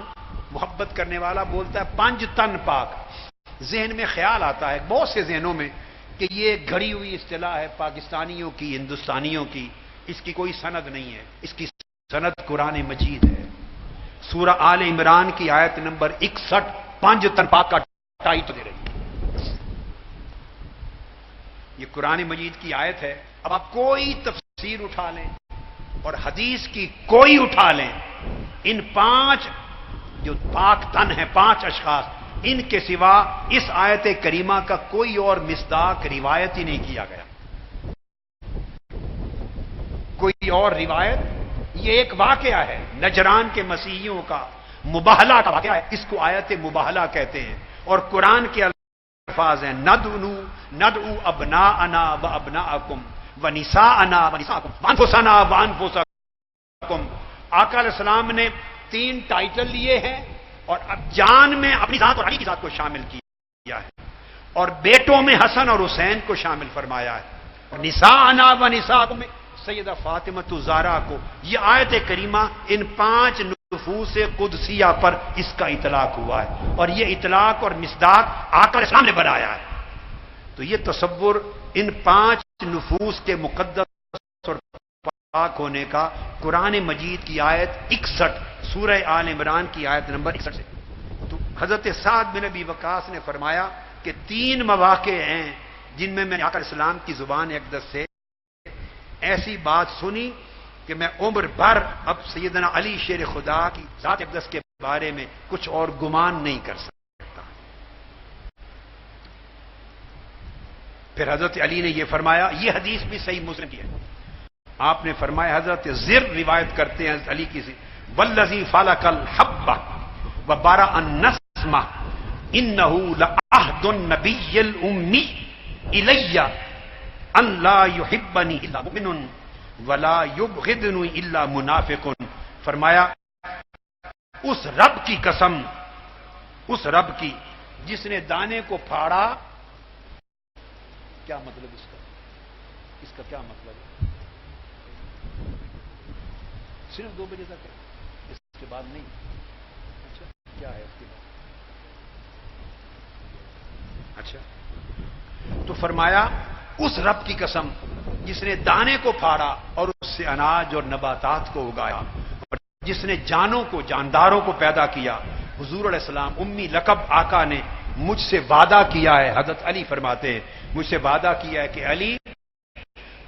محبت کرنے والا بولتا ہے 5 تن پاک، ذہن میں خیال آتا ہے بہت سے ذہنوں میں کہ یہ گھڑی ہوئی اصطلاح ہے پاکستانیوں کی، ہندوستانیوں کی، اس کی کوئی سند نہیں ہے، اس کی سند قرآن مجید ہے۔ سورہ آل عمران کی آیت نمبر 61 5 تن پاک کا ٹائٹ دے رہی ہے، یہ قرآن مجید کی آیت ہے۔ اب آپ کوئی تفسیر اٹھا لیں اور حدیث کی کوئی اٹھا لیں، ان 5 جو پاک تن ہیں، 5 اشخاص، ان کے سوا اس آیت کریمہ کا کوئی اور مصداق روایت ہی نہیں کیا گیا، کوئی اور روایت۔ یہ ایک واقعہ ہے نجران کے مسیحیوں کا، مباہلہ کا واقعہ ہے، اس کو آیت مباہلہ کہتے ہیں، اور قرآن کے الفاظ ہیں ندعو ابناءنا و ابناءکم ونساءنا ونساءکم وانفسنا وانفسکم۔ آقا علیہ السلام نے 3 ٹائٹل لیے ہیں، اور اب جان میں اپنی ذات اور علی کی ذات کو شامل کیا ہے، اور بیٹوں میں حسن اور حسین کو شامل فرمایا ہے، اور نساءنا و نساءکم میں سیدہ فاطمۃ الزہرا کو۔ یہ آیت کریمہ ان 5 نفوس قدسیہ پر اس کا اطلاق ہوا ہے، اور یہ اطلاق اور مصداق آقا علیہ السلام نے بنایا ہے۔ تو یہ تصور ان 5 نفوس کے مقدس اور پاک ہونے کا قرآن مجید کی آیت 61 سورہ آل عمران کی آیت نمبر 61 سے۔ تو حضرت سعد بن ابی وقاص نے فرمایا کہ 3 مواقع ہیں جن میں نے آقا علیہ السلام کی زبان اقدس سے ایسی بات سنی کہ میں عمر بھر اب سیدنا علی شیر خدا کی ذات اقدس کے بارے میں کچھ اور گمان نہیں کر سکتا۔ پھر حضرت علی نے یہ فرمایا، یہ حدیث بھی صحیح مسلم کی ہے، آپ نے فرمایا، حضرت زر روایت کرتے ہیں حضرت علی کی سے، والذی فلق الحبہ وبرأ النسمہ انہ لعہد النبی الامی الی ان لا یحبنی الا مؤمن ولا یبغضنی الا منافق۔ فرمایا اس رب کی قسم، اس رب کی جس نے دانے کو پھاڑا، کیا مطلب اس کا کیا مطلب ہے؟ صرف 2 بجے تک ہے، اس کے بعد نہیں؟ اچھا کیا ہے اس کے بعد؟ اچھا تو فرمایا اس رب کی قسم جس نے دانے کو پھاڑا اور اس سے اناج اور نباتات کو اگایا، اور جس نے جانوں کو، جانداروں کو پیدا کیا۔ حضور علیہ السلام امی لقب آقا نے مجھ سے وعدہ کیا ہے، حضرت علی فرماتے ہیں مجھ سے وعدہ کیا ہے کہ علی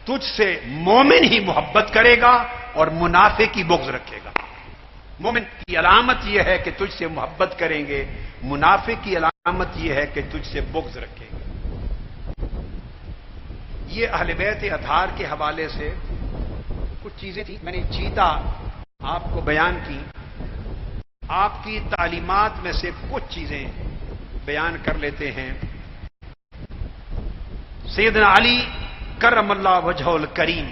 تجھ سے مومن ہی محبت کرے گا اور منافق کی بغض رکھے گا۔ مومن کی علامت یہ ہے کہ تجھ سے محبت کریں گے، منافق کی علامت یہ ہے کہ تجھ سے بغض رکھیں گے۔ یہ اہل بیت اطہار کے حوالے سے کچھ چیزیں تھیں، میں نے چیتا آپ کو بیان کی، آپ کی تعلیمات میں سے کچھ چیزیں بیان کر لیتے ہیں۔ سیدنا علی کرم اللہ وجہہ الکریم،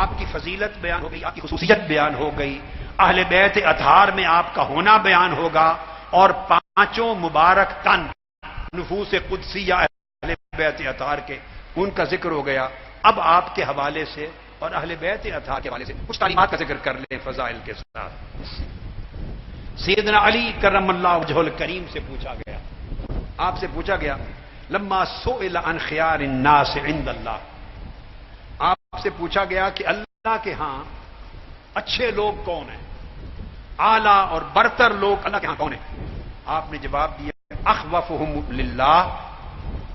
آپ کی فضیلت بیان ہو گئی، آپ کی خصوصیت بیان ہو گئی، اہل بیت اطہار میں آپ کا ہونا بیان ہوگا، اور 5 مبارک تن نفوس قدسیہ اہل بیت اطہار کے، ان کا ذکر ہو گیا۔ اب آپ کے حوالے سے اور اہل بیت اطہار کے حوالے سے کچھ تعلیمات کا ذکر کر لیں فضائل کے ساتھ۔ سیدنا علی کرم اللہ وجہہ الکریم سے پوچھا گیا، آپ سے پوچھا گیا لما سئل عن خیار الناس عند اللہ، آپ سے پوچھا گیا کہ اللہ کے ہاں اچھے لوگ کون ہیں، اعلیٰ اور برتر لوگ اللہ کے ہاں کون ہیں؟ آپ نے جواب دیا اخوفہم للہ،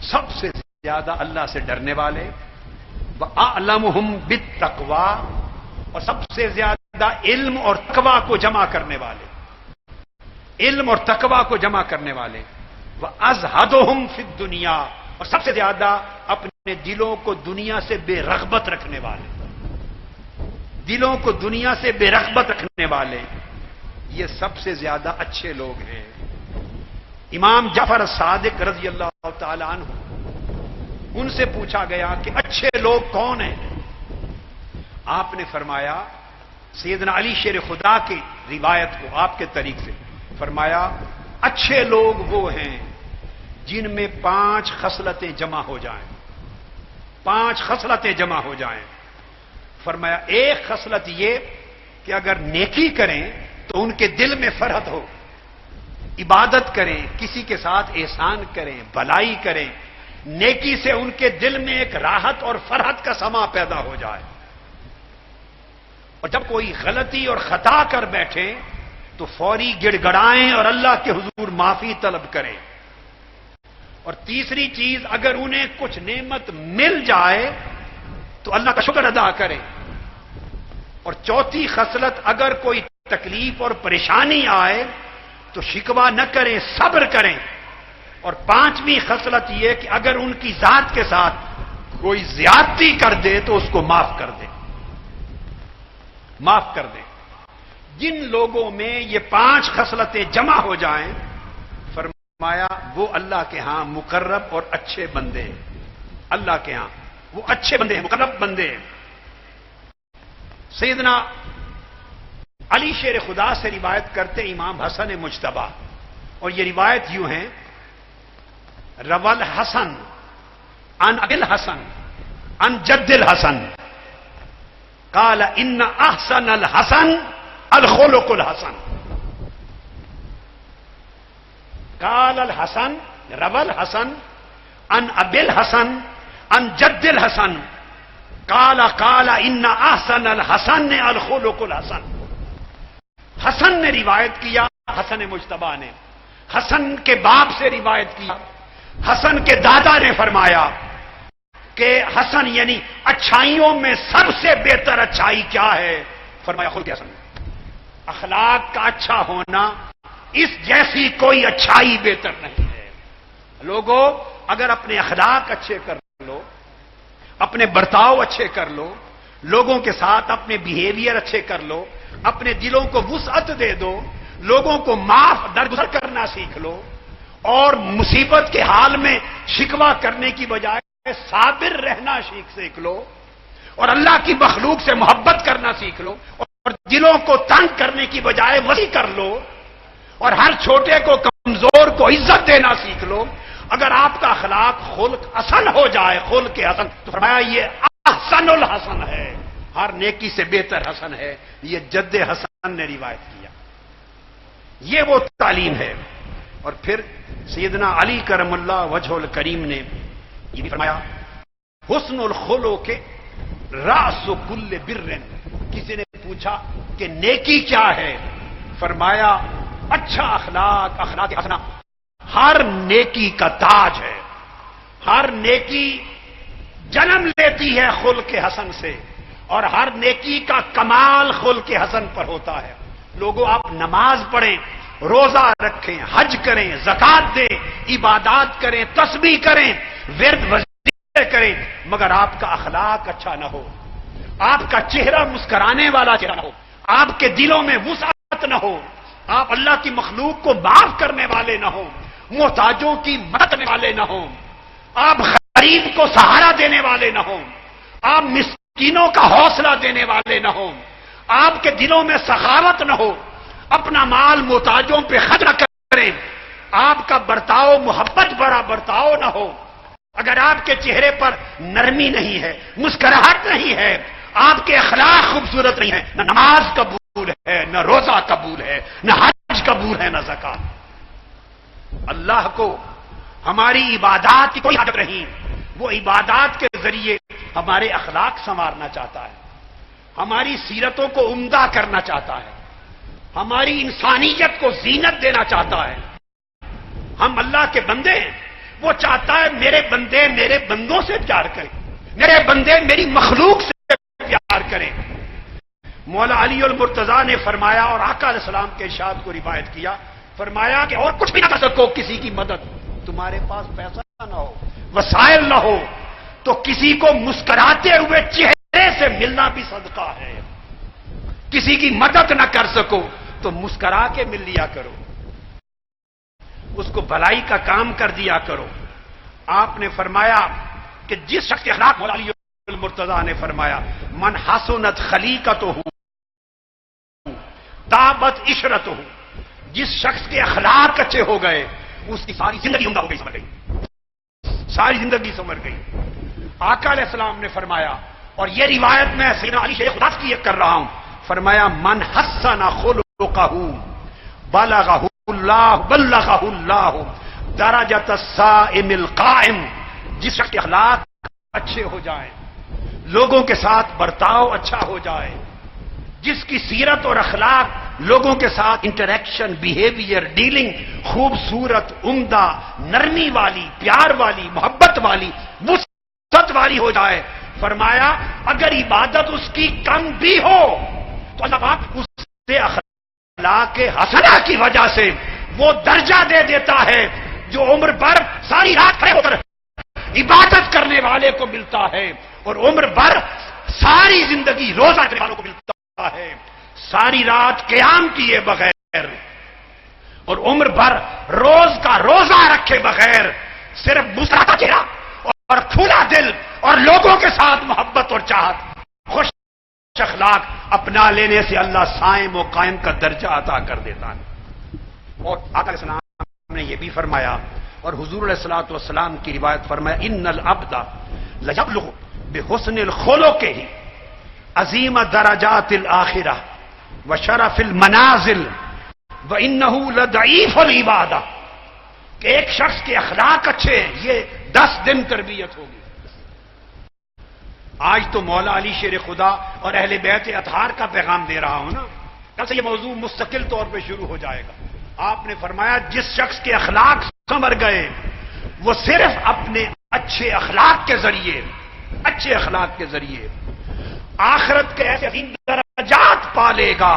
سب سے زیادہ اللہ سے ڈرنے والے، وَأَعْلَمُهُمْ بِالتَّقْوَى، اور سب سے زیادہ علم اور تقوی کو جمع کرنے والے، علم اور تقوی کو جمع کرنے والے، وَأَزْهَدُهُمْ فِي الدُّنْيَا، اور سب سے زیادہ اپنے دلوں کو دنیا سے بے رغبت رکھنے والے، دلوں کو دنیا سے بے رغبت رکھنے والے، یہ سب سے زیادہ اچھے لوگ ہیں۔ امام جعفر صادق رضی اللہ تعالی عنہ، ان سے پوچھا گیا کہ اچھے لوگ کون ہیں؟ آپ نے فرمایا، سیدنا علی شیر خدا کی روایت کو آپ کے طریق سے فرمایا، اچھے لوگ وہ ہیں جن میں 5 خصلتیں جمع ہو جائیں، 5 خصلتیں جمع ہو جائیں۔ فرمایا ایک خصلت یہ کہ اگر نیکی کریں تو ان کے دل میں فرحت ہو، عبادت کریں، کسی کے ساتھ احسان کریں، بھلائی کریں، نیکی سے ان کے دل میں ایک راحت اور فرحت کا سما پیدا ہو جائے، اور جب کوئی غلطی اور خطا کر بیٹھیں تو فوری گڑ گڑائیں اور اللہ کے حضور معافی طلب کریں۔ اور تیسری چیز، اگر انہیں کچھ نعمت مل جائے تو اللہ کا شکر ادا کریں۔ اور چوتھی خصلت، اگر کوئی تکلیف اور پریشانی آئے تو شکوہ نہ کریں، صبر کریں۔ اور 5ویں خصلت یہ کہ اگر ان کی ذات کے ساتھ کوئی زیادتی کر دے تو اس کو معاف کر دیں، معاف کر دیں۔ جن لوگوں میں یہ 5 خصلتیں جمع ہو جائیں، فرمایا وہ اللہ کے ہاں مقرب اور اچھے بندے ہیں، اللہ کے ہاں وہ اچھے بندے ہیں، مقرب بندے ہیں۔ سیدنا علی شیر خدا سے روایت کرتے امام حسن مجتبی، اور یہ روایت یوں ہے، روى الحسن عن ابي الحسن عن جد الحسن قال ان احسن الحسن الخلق الحسن۔ قال الحسن، روى الحسن عن ابي الحسن عن جد الحسن قال ان احسن الحسن الخلق الحسن۔ حسن نے روایت کیا، حسن مجتبی نے حسن کے باپ سے روایت کیا، حسن کے دادا نے فرمایا کہ حسن یعنی اچھائیوں میں سب سے بہتر اچھائی کیا ہے؟ فرمایا خلق حسن، اخلاق کا اچھا ہونا، اس جیسی کوئی اچھائی بہتر نہیں ہے۔ لوگوں، اگر اپنے اخلاق اچھے کر لو، اپنے برتاؤ اچھے کر لو، لوگوں کے ساتھ اپنے بیہیویئر اچھے کر لو، اپنے دلوں کو وسعت دے دو، لوگوں کو معاف درگزر کرنا سیکھ لو، اور مصیبت کے حال میں شکوہ کرنے کی بجائے صابر رہنا سیکھ لو، اور اللہ کی مخلوق سے محبت کرنا سیکھ لو، اور دلوں کو تنگ کرنے کی بجائے وسیع کر لو، اور ہر چھوٹے کو کمزور کو عزت دینا سیکھ لو۔ اگر آپ کا اخلاق خلق حسن ہو جائے، خلق حسن، تو فرمایا یہ احسن الحسن ہے، ہر نیکی سے بہتر حسن ہے۔ یہ جد حسن نے روایت کیا، یہ وہ تعلیم ہے۔ اور پھر سیدنا علی کرم اللہ وجہ الکریم نے یہ بھی فرمایا، حسن الخلق کے راس کل بر۔ کسی نے پوچھا کہ نیکی کیا ہے؟ فرمایا اچھا اخلاق، اخلاق حسنہ ہر نیکی کا تاج ہے۔ ہر نیکی جنم لیتی ہے خلق حسن سے، اور ہر نیکی کا کمال خلق حسن پر ہوتا ہے۔ لوگوں، آپ نماز پڑھیں، روزہ رکھیں، حج کریں، زکات دیں، عبادات کریں، تسبیح کریں، ورد وظیفے کریں، مگر آپ کا اخلاق اچھا نہ ہو، آپ کا چہرہ مسکرانے والا چہرہ نہ ہو، آپ کے دلوں میں وسعت نہ ہو، آپ اللہ کی مخلوق کو معاف کرنے والے نہ ہوں، محتاجوں کی مدد کرنے والے نہ ہوں، آپ غریب کو سہارا دینے والے نہ ہوں، آپ مسکینوں کا حوصلہ دینے والے نہ ہوں، آپ کے دلوں میں سخاوت نہ ہو، اپنا مال محتاجوں پہ خرچ نہ کریں، آپ کا برتاؤ محبت بھرا برتاؤ نہ ہو، اگر آپ کے چہرے پر نرمی نہیں ہے، مسکراہٹ نہیں ہے، آپ کے اخلاق خوبصورت نہیں ہے، نہ نماز قبول ہے، نہ روزہ قبول ہے، نہ حج قبول ہے، نہ زکات۔ اللہ کو ہماری عبادات کی کوئی حاجت نہیں، وہ عبادات کے ذریعے ہمارے اخلاق سنوارنا چاہتا ہے، ہماری سیرتوں کو عمدہ کرنا چاہتا ہے، ہماری انسانیت کو زینت دینا چاہتا ہے۔ ہم اللہ کے بندے ہیں، وہ چاہتا ہے میرے بندے میرے بندوں سے پیار کریں، میرے بندے میری مخلوق سے پیار کریں۔ مولا علی المرتضیٰ نے فرمایا، اور آقا علیہ السلام کے ارشاد کو روایت کیا، فرمایا کہ اور کچھ بھی نہ کر سکو کسی کی مدد، تمہارے پاس پیسہ نہ ہو، وسائل نہ ہو، تو کسی کو مسکراتے ہوئے چہرے سے ملنا بھی صدقہ ہے۔ کسی کی مدد نہ کر سکو تو مسکرا کے مل لیا کرو، اس کو بھلائی کا کام کر دیا کرو۔ آپ نے فرمایا کہ جس شخص کے اخلاق، مولا علی المرتضیٰ نے فرمایا، من حسنت خلیقتہ طابت عشرتہ، جس شخص کے اخلاق اچھے ہو گئے اس کی ساری زندگی عمدہ ہو گئی، سمجھ گئی، ساری زندگی سمجھ گئی۔ آقا علیہ السلام نے فرمایا، اور یہ روایت میں سیدنا علی شیخ خدا کی کر رہا ہوں، فرمایا من حسن خلقہ بلغہ اللہ درجۃ الصائم القائم، جس شخص کے اخلاق اچھے ہو جائیں، لوگوں کے ساتھ برتاؤ اچھا ہو جائے، جس کی سیرت اور اخلاق، لوگوں کے ساتھ انٹریکشن، بیہیویئر، ڈیلنگ خوبصورت، عمدہ، نرمی والی، پیار والی، محبت والی، وسعت والی ہو جائے، فرمایا اگر عبادت اس کی کم بھی ہو تو اللہ پاک اس سے اخلاق حسنہ کی وجہ سے وہ درجہ دے دیتا ہے جو عمر بھر ساری رات کھڑے ہو کر عبادت کرنے والے کو ملتا ہے، اور عمر بھر ساری زندگی روزہ کرنے والوں کو ملتا ہے، ساری رات قیام کیے بغیر اور عمر بھر روز کا روزہ رکھے بغیر صرف مسکراتا چہرہ اور کھلا دل اور لوگوں کے ساتھ محبت اور چاہت، خوش اخلاق اپنا لینے سے اللہ صائم و قائم کا درجہ عطا کر دیتا ہے۔ اور آقا علیہ السلام نے یہ بھی فرمایا، اور حضور علیہ الصلوۃ والسلام کی روایت فرمایا، ان العبد لیبلغ بحسن الخلق عظیم درجات الآخرہ وشرف المنازل وانہ لضعیف العبادہ، کہ ایک شخص کے اخلاق اچھے، یہ 10 دن تربیت ہوگی۔ آج تو مولا علی شیر خدا اور اہل بیت اطہار کا پیغام دے رہا ہوں نا، کل سے یہ موضوع مستقل طور پہ شروع ہو جائے گا۔ آپ نے فرمایا جس شخص کے اخلاق سنور گئے وہ صرف اپنے اچھے اخلاق کے ذریعے، اچھے اخلاق کے ذریعے آخرت کے ایسے عظیم درجات پالے گا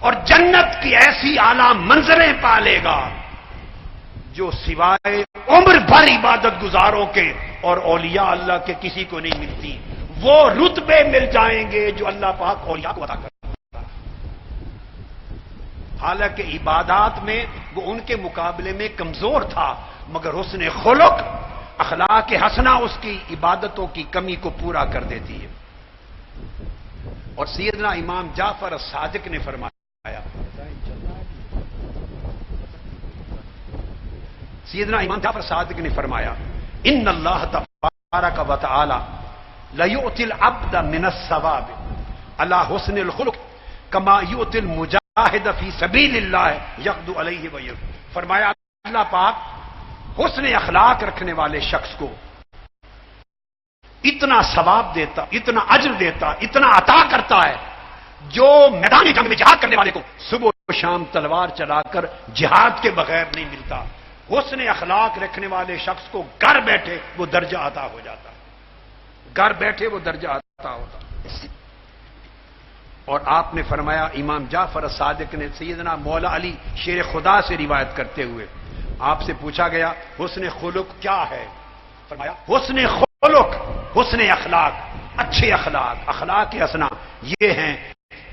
اور جنت کی ایسی اعلیٰ منزلیں پالے گا جو سوائے عمر بھر عبادت گزاروں کے اور اولیاء اللہ کے کسی کو نہیں ملتی۔ وہ رتبے مل جائیں گے جو اللہ پاک اولیاء کو عطا کرتا ہے، حالانکہ عبادات میں وہ ان کے مقابلے میں کمزور تھا، مگر حسن خلق، اخلاق حسنہ اس کی عبادتوں کی کمی کو پورا کر دیتی ہے۔ اور سیدنا امام جعفر الصادق نے فرمایا، سیدنا امام جعفر صادق نے فرمایا، ان اللہ تبارک و تعالی لیؤتی العبد من الثواب علی حسن الخلق کما یؤتی المجاہد فی سبیل اللہ یغدو علیہ ویرد۔ فرمایا اللہ پاک حسن اخلاق رکھنے والے شخص کو اتنا ثواب دیتا، اتنا اجر دیتا، اتنا عطا کرتا ہے جو میدان جنگ میں جہاد کرنے والے کو صبح و شام تلوار چلا کر جہاد کے بغیر نہیں ملتا۔ حسن اخلاق رکھنے والے شخص کو گھر بیٹھے وہ درجہ عطا ہو جاتا، گھر بیٹھے وہ درجہ عطا ہوتا۔ اور آپ نے فرمایا، امام جعفر صادق نے سیدنا مولا علی شیر خدا سے روایت کرتے ہوئے آپ سے پوچھا گیا حسن خلق کیا ہے؟ فرمایا حسن خلق، حسن اخلاق، اچھے اخلاق، اخلاق حسنہ یہ ہیں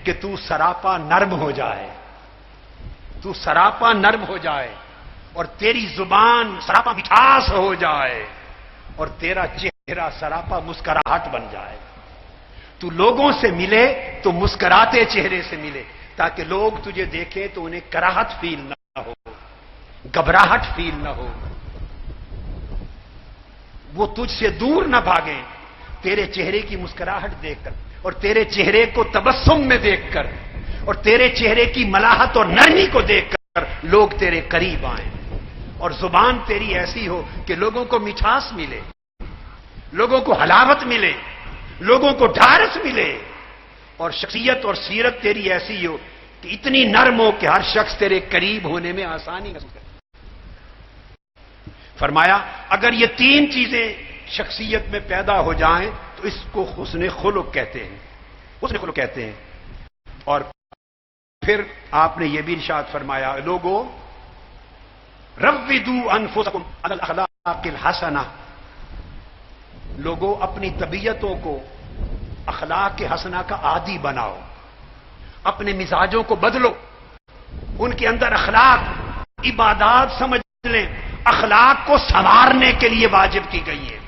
کہ تو سراپا نرم ہو جائے، تو سراپا نرم ہو جائے اور تیری زبان سراپا مٹھاس ہو جائے اور تیرا چہرہ سراپا مسکراہٹ بن جائے۔ تو لوگوں سے ملے تو مسکراتے چہرے سے ملے تاکہ لوگ تجھے دیکھیں تو انہیں کراہت فیل نہ ہو، گھبراہٹ فیل نہ ہو، وہ تجھ سے دور نہ بھاگیں تیرے چہرے کی مسکراہٹ دیکھ کر اور تیرے چہرے کو تبسم میں دیکھ کر اور تیرے چہرے کی ملاحت اور نرمی کو دیکھ کر لوگ تیرے قریب آئیں اور زبان تیری ایسی ہو کہ لوگوں کو مٹھاس ملے، لوگوں کو حلاوت ملے، لوگوں کو ڈھارس ملے، اور شخصیت اور سیرت تیری ایسی ہو کہ اتنی نرم ہو کہ ہر شخص تیرے قریب ہونے میں آسانی محسوس کرے۔ فرمایا اگر یہ تین چیزیں شخصیت میں پیدا ہو جائیں تو اس کو حسن خلق کہتے ہیں، حسن خلق کہتے ہیں۔ اور پھر آپ نے یہ بھی ارشاد فرمایا لوگوں روّدوا انفسکم علی الاخلاق الحسنہ، لوگوں اپنی طبیعتوں کو اخلاق حسنہ کا عادی بناؤ، اپنے مزاجوں کو بدلو، ان کے اندر اخلاق عبادات سمجھ لیں، اخلاق کو سنوارنے کے لیے واجب کی گئی ہے۔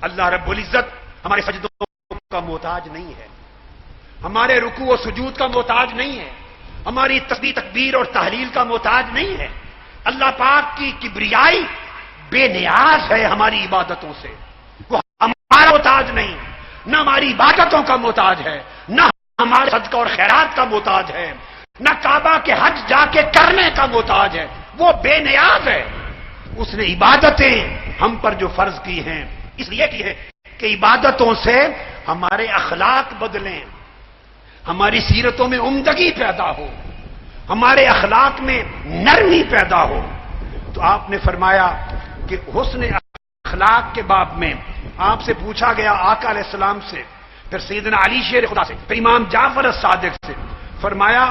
اللہ رب العزت ہمارے سجدوں کا محتاج نہیں ہے، ہمارے رکوع و سجود کا محتاج نہیں ہے، ہماری تسبیح تکبیر اور تحلیل کا محتاج نہیں ہے۔ اللہ پاک کی کبریائی بے نیاز ہے ہماری عبادتوں سے، وہ ہمارا محتاج نہیں، نہ ہماری عبادتوں کا محتاج ہے، نہ ہمارے صدقہ اور خیرات کا محتاج ہے، نہ کعبہ کے حج جا کے کرنے کا محتاج ہے، وہ بے نیاز ہے۔ اس نے عبادتیں ہم پر جو فرض کی ہیں اس لیے کی ہے کہ عبادتوں سے ہمارے اخلاق بدلیں، ہماری سیرتوں میں عمدگی پیدا ہو، ہمارے اخلاق میں نرمی پیدا ہو۔ تو آپ نے فرمایا کہ حسن اخلاق کے باب میں آپ سے پوچھا گیا آقا علیہ السلام سے، پھر سیدنا علی شیر خدا سے، پھر امام جعفر الصادق سے، فرمایا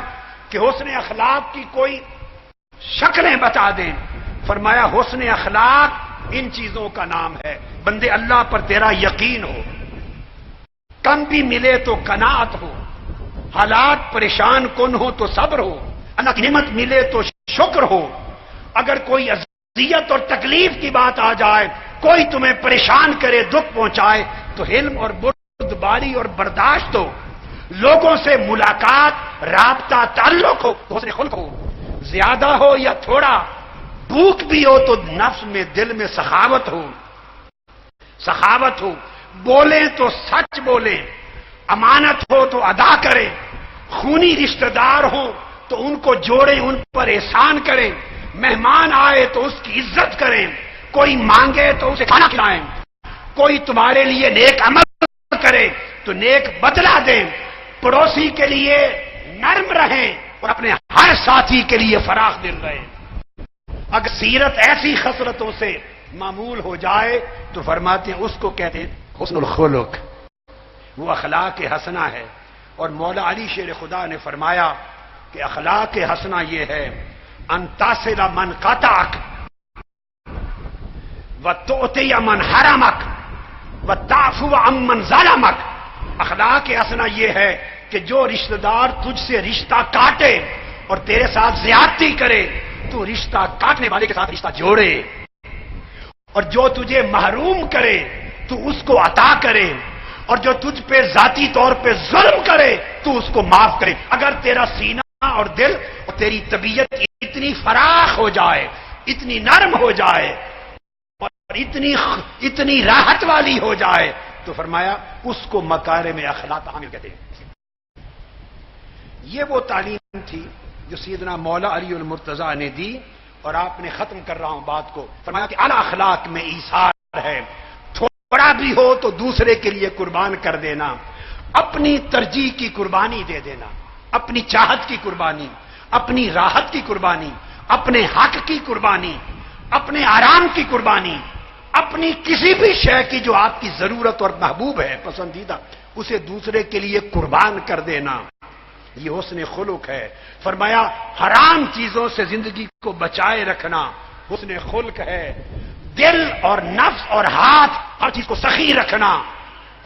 کہ حسن اخلاق کی کوئی شکلیں بتا دیں۔ فرمایا حسن اخلاق ان چیزوں کا نام ہے، بندے اللہ پر تیرا یقین ہو، کم بھی ملے تو قناعت ہو، حالات پریشان کن ہو تو صبر ہو، اللہ کی نعمت ملے تو شکر ہو، اگر کوئی اذیت اور تکلیف کی بات آ جائے، کوئی تمہیں پریشان کرے، دکھ پہنچائے تو حلم اور بردباری اور برداشت ہو، لوگوں سے ملاقات رابطہ تعلق ہو، حسن خلق ہو، زیادہ ہو یا تھوڑا، بھوک بھی ہو تو نفس میں دل میں سخاوت ہو، سخاوت ہو، بولیں تو سچ بولیں، امانت ہو تو ادا کریں، خونی رشتہ دار ہوں تو ان کو جوڑیں، ان پر احسان کریں، مہمان آئے تو اس کی عزت کریں، کوئی مانگے تو اسے کھانا کھلائیں، کوئی تمہارے لیے نیک عمل کرے تو نیک بدلہ دیں، پڑوسی کے لیے نرم رہیں اور اپنے ہر ساتھی کے لیے فراخ دل رہیں۔ اگر سیرت ایسی خصلتوں سے معمول ہو جائے تو فرماتے ہیں اس کو کہتے ہیں حسن الخلق، وہ اخلاق حسنہ ہے۔ اور مولا علی شیر خدا نے فرمایا کہ اخلاق حسنہ یہ ہے ان تصل من قطعک وتعطی من حرمک وتعفو عمن ظلمک۔ اخلاق حسنہ یہ ہے کہ جو رشتہ دار تجھ سے رشتہ کاٹے اور تیرے ساتھ زیادتی کرے تو رشتہ کاٹنے والے کے ساتھ رشتہ جوڑے، اور جو تجھے محروم کرے تو اس کو عطا کرے، اور جو تجھ پہ ذاتی طور پہ ظلم کرے تو اس کو معاف کرے۔ اگر تیرا سینہ اور دل اور تیری طبیعت اتنی فراخ ہو جائے، اتنی نرم ہو جائے اور اتنی راحت والی ہو جائے تو فرمایا اس کو مکارم اخلاق عامل کہتے ہیں۔ یہ وہ تعلیم تھی جو سیدنا مولا علی المرتضیٰ نے دی، اور آپ نے ختم کر رہا ہوں بات کو، فرمایا کہ اعلی اخلاق میں ایثار ہے، تھوڑا بھی ہو تو دوسرے کے لیے قربان کر دینا، اپنی ترجیح کی قربانی دے دینا، اپنی چاہت کی قربانی، اپنی راحت کی قربانی، اپنے حق کی قربانی، اپنے آرام کی قربانی، اپنی کسی بھی شے کی جو آپ کی ضرورت اور محبوب ہے، پسندیدہ، اسے دوسرے کے لیے قربان کر دینا، یہ حسن خلق ہے۔ فرمایا حرام چیزوں سے زندگی کو بچائے رکھنا حسن خلق ہے، دل اور نفس اور ہاتھ ہر چیز کو سخی رکھنا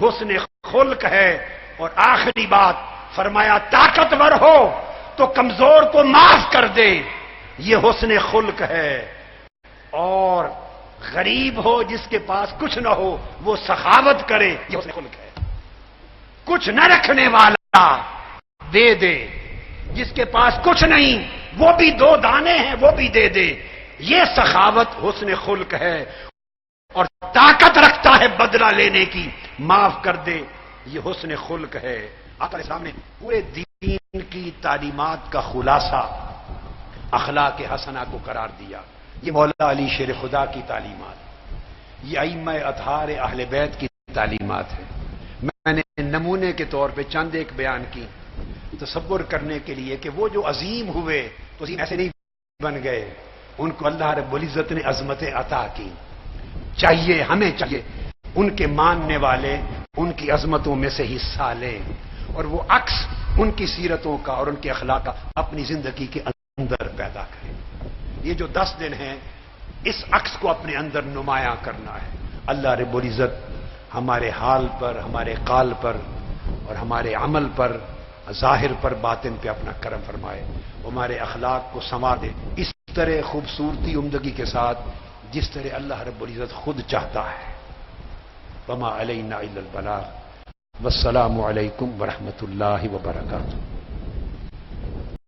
حسن خلق ہے۔ اور آخری بات فرمایا طاقتور ہو تو کمزور کو معاف کر دے، یہ حسن خلق ہے، اور غریب ہو جس کے پاس کچھ نہ ہو وہ سخاوت کرے، یہ حسن خلق ہے۔ کچھ نہ رکھنے والا دے دے، جس کے پاس کچھ نہیں وہ بھی دو دانے ہیں وہ بھی دے دے، یہ سخاوت حسن خلق ہے۔ اور طاقت رکھتا ہے بدلہ لینے کی، معاف کر دے، یہ حسن خلق ہے۔ آقا علیہ السلام نے پورے دین کی تعلیمات کا خلاصہ اخلاق حسنہ کو قرار دیا۔ یہ مولا علی شیر خدا کی تعلیمات، یہ ائمہ اطہار اہل بیت کی تعلیمات ہیں۔ میں نے نمونے کے طور پہ چند ایک بیان کی تصور کرنے کے لیے کہ وہ جو عظیم ہوئے تو عظیم ایسے نہیں بن گئے، ان کو اللہ رب العزت نے عظمتیں عطا کی۔ چاہیے، ہمیں چاہیے ان کے ماننے والے ان کی عظمتوں میں سے حصہ لیں اور وہ عکس ان کی سیرتوں کا اور ان کے اخلاق کا اپنی زندگی کے اندر پیدا کریں۔ یہ جو 10 دن ہیں اس عکس کو اپنے اندر نمایاں کرنا ہے۔ اللہ رب العزت ہمارے حال پر، ہمارے قال پر اور ہمارے عمل پر، ظاہر پر باطن پہ اپنا کرم فرمائے، ہمارے اخلاق کو سنوار دے اس طرح خوبصورتی عمدگی کے ساتھ جس طرح اللہ رب العزت خود چاہتا ہے۔ وما علینا الا البلاغ، والسلام علیکم ورحمۃ اللہ وبرکاتہ۔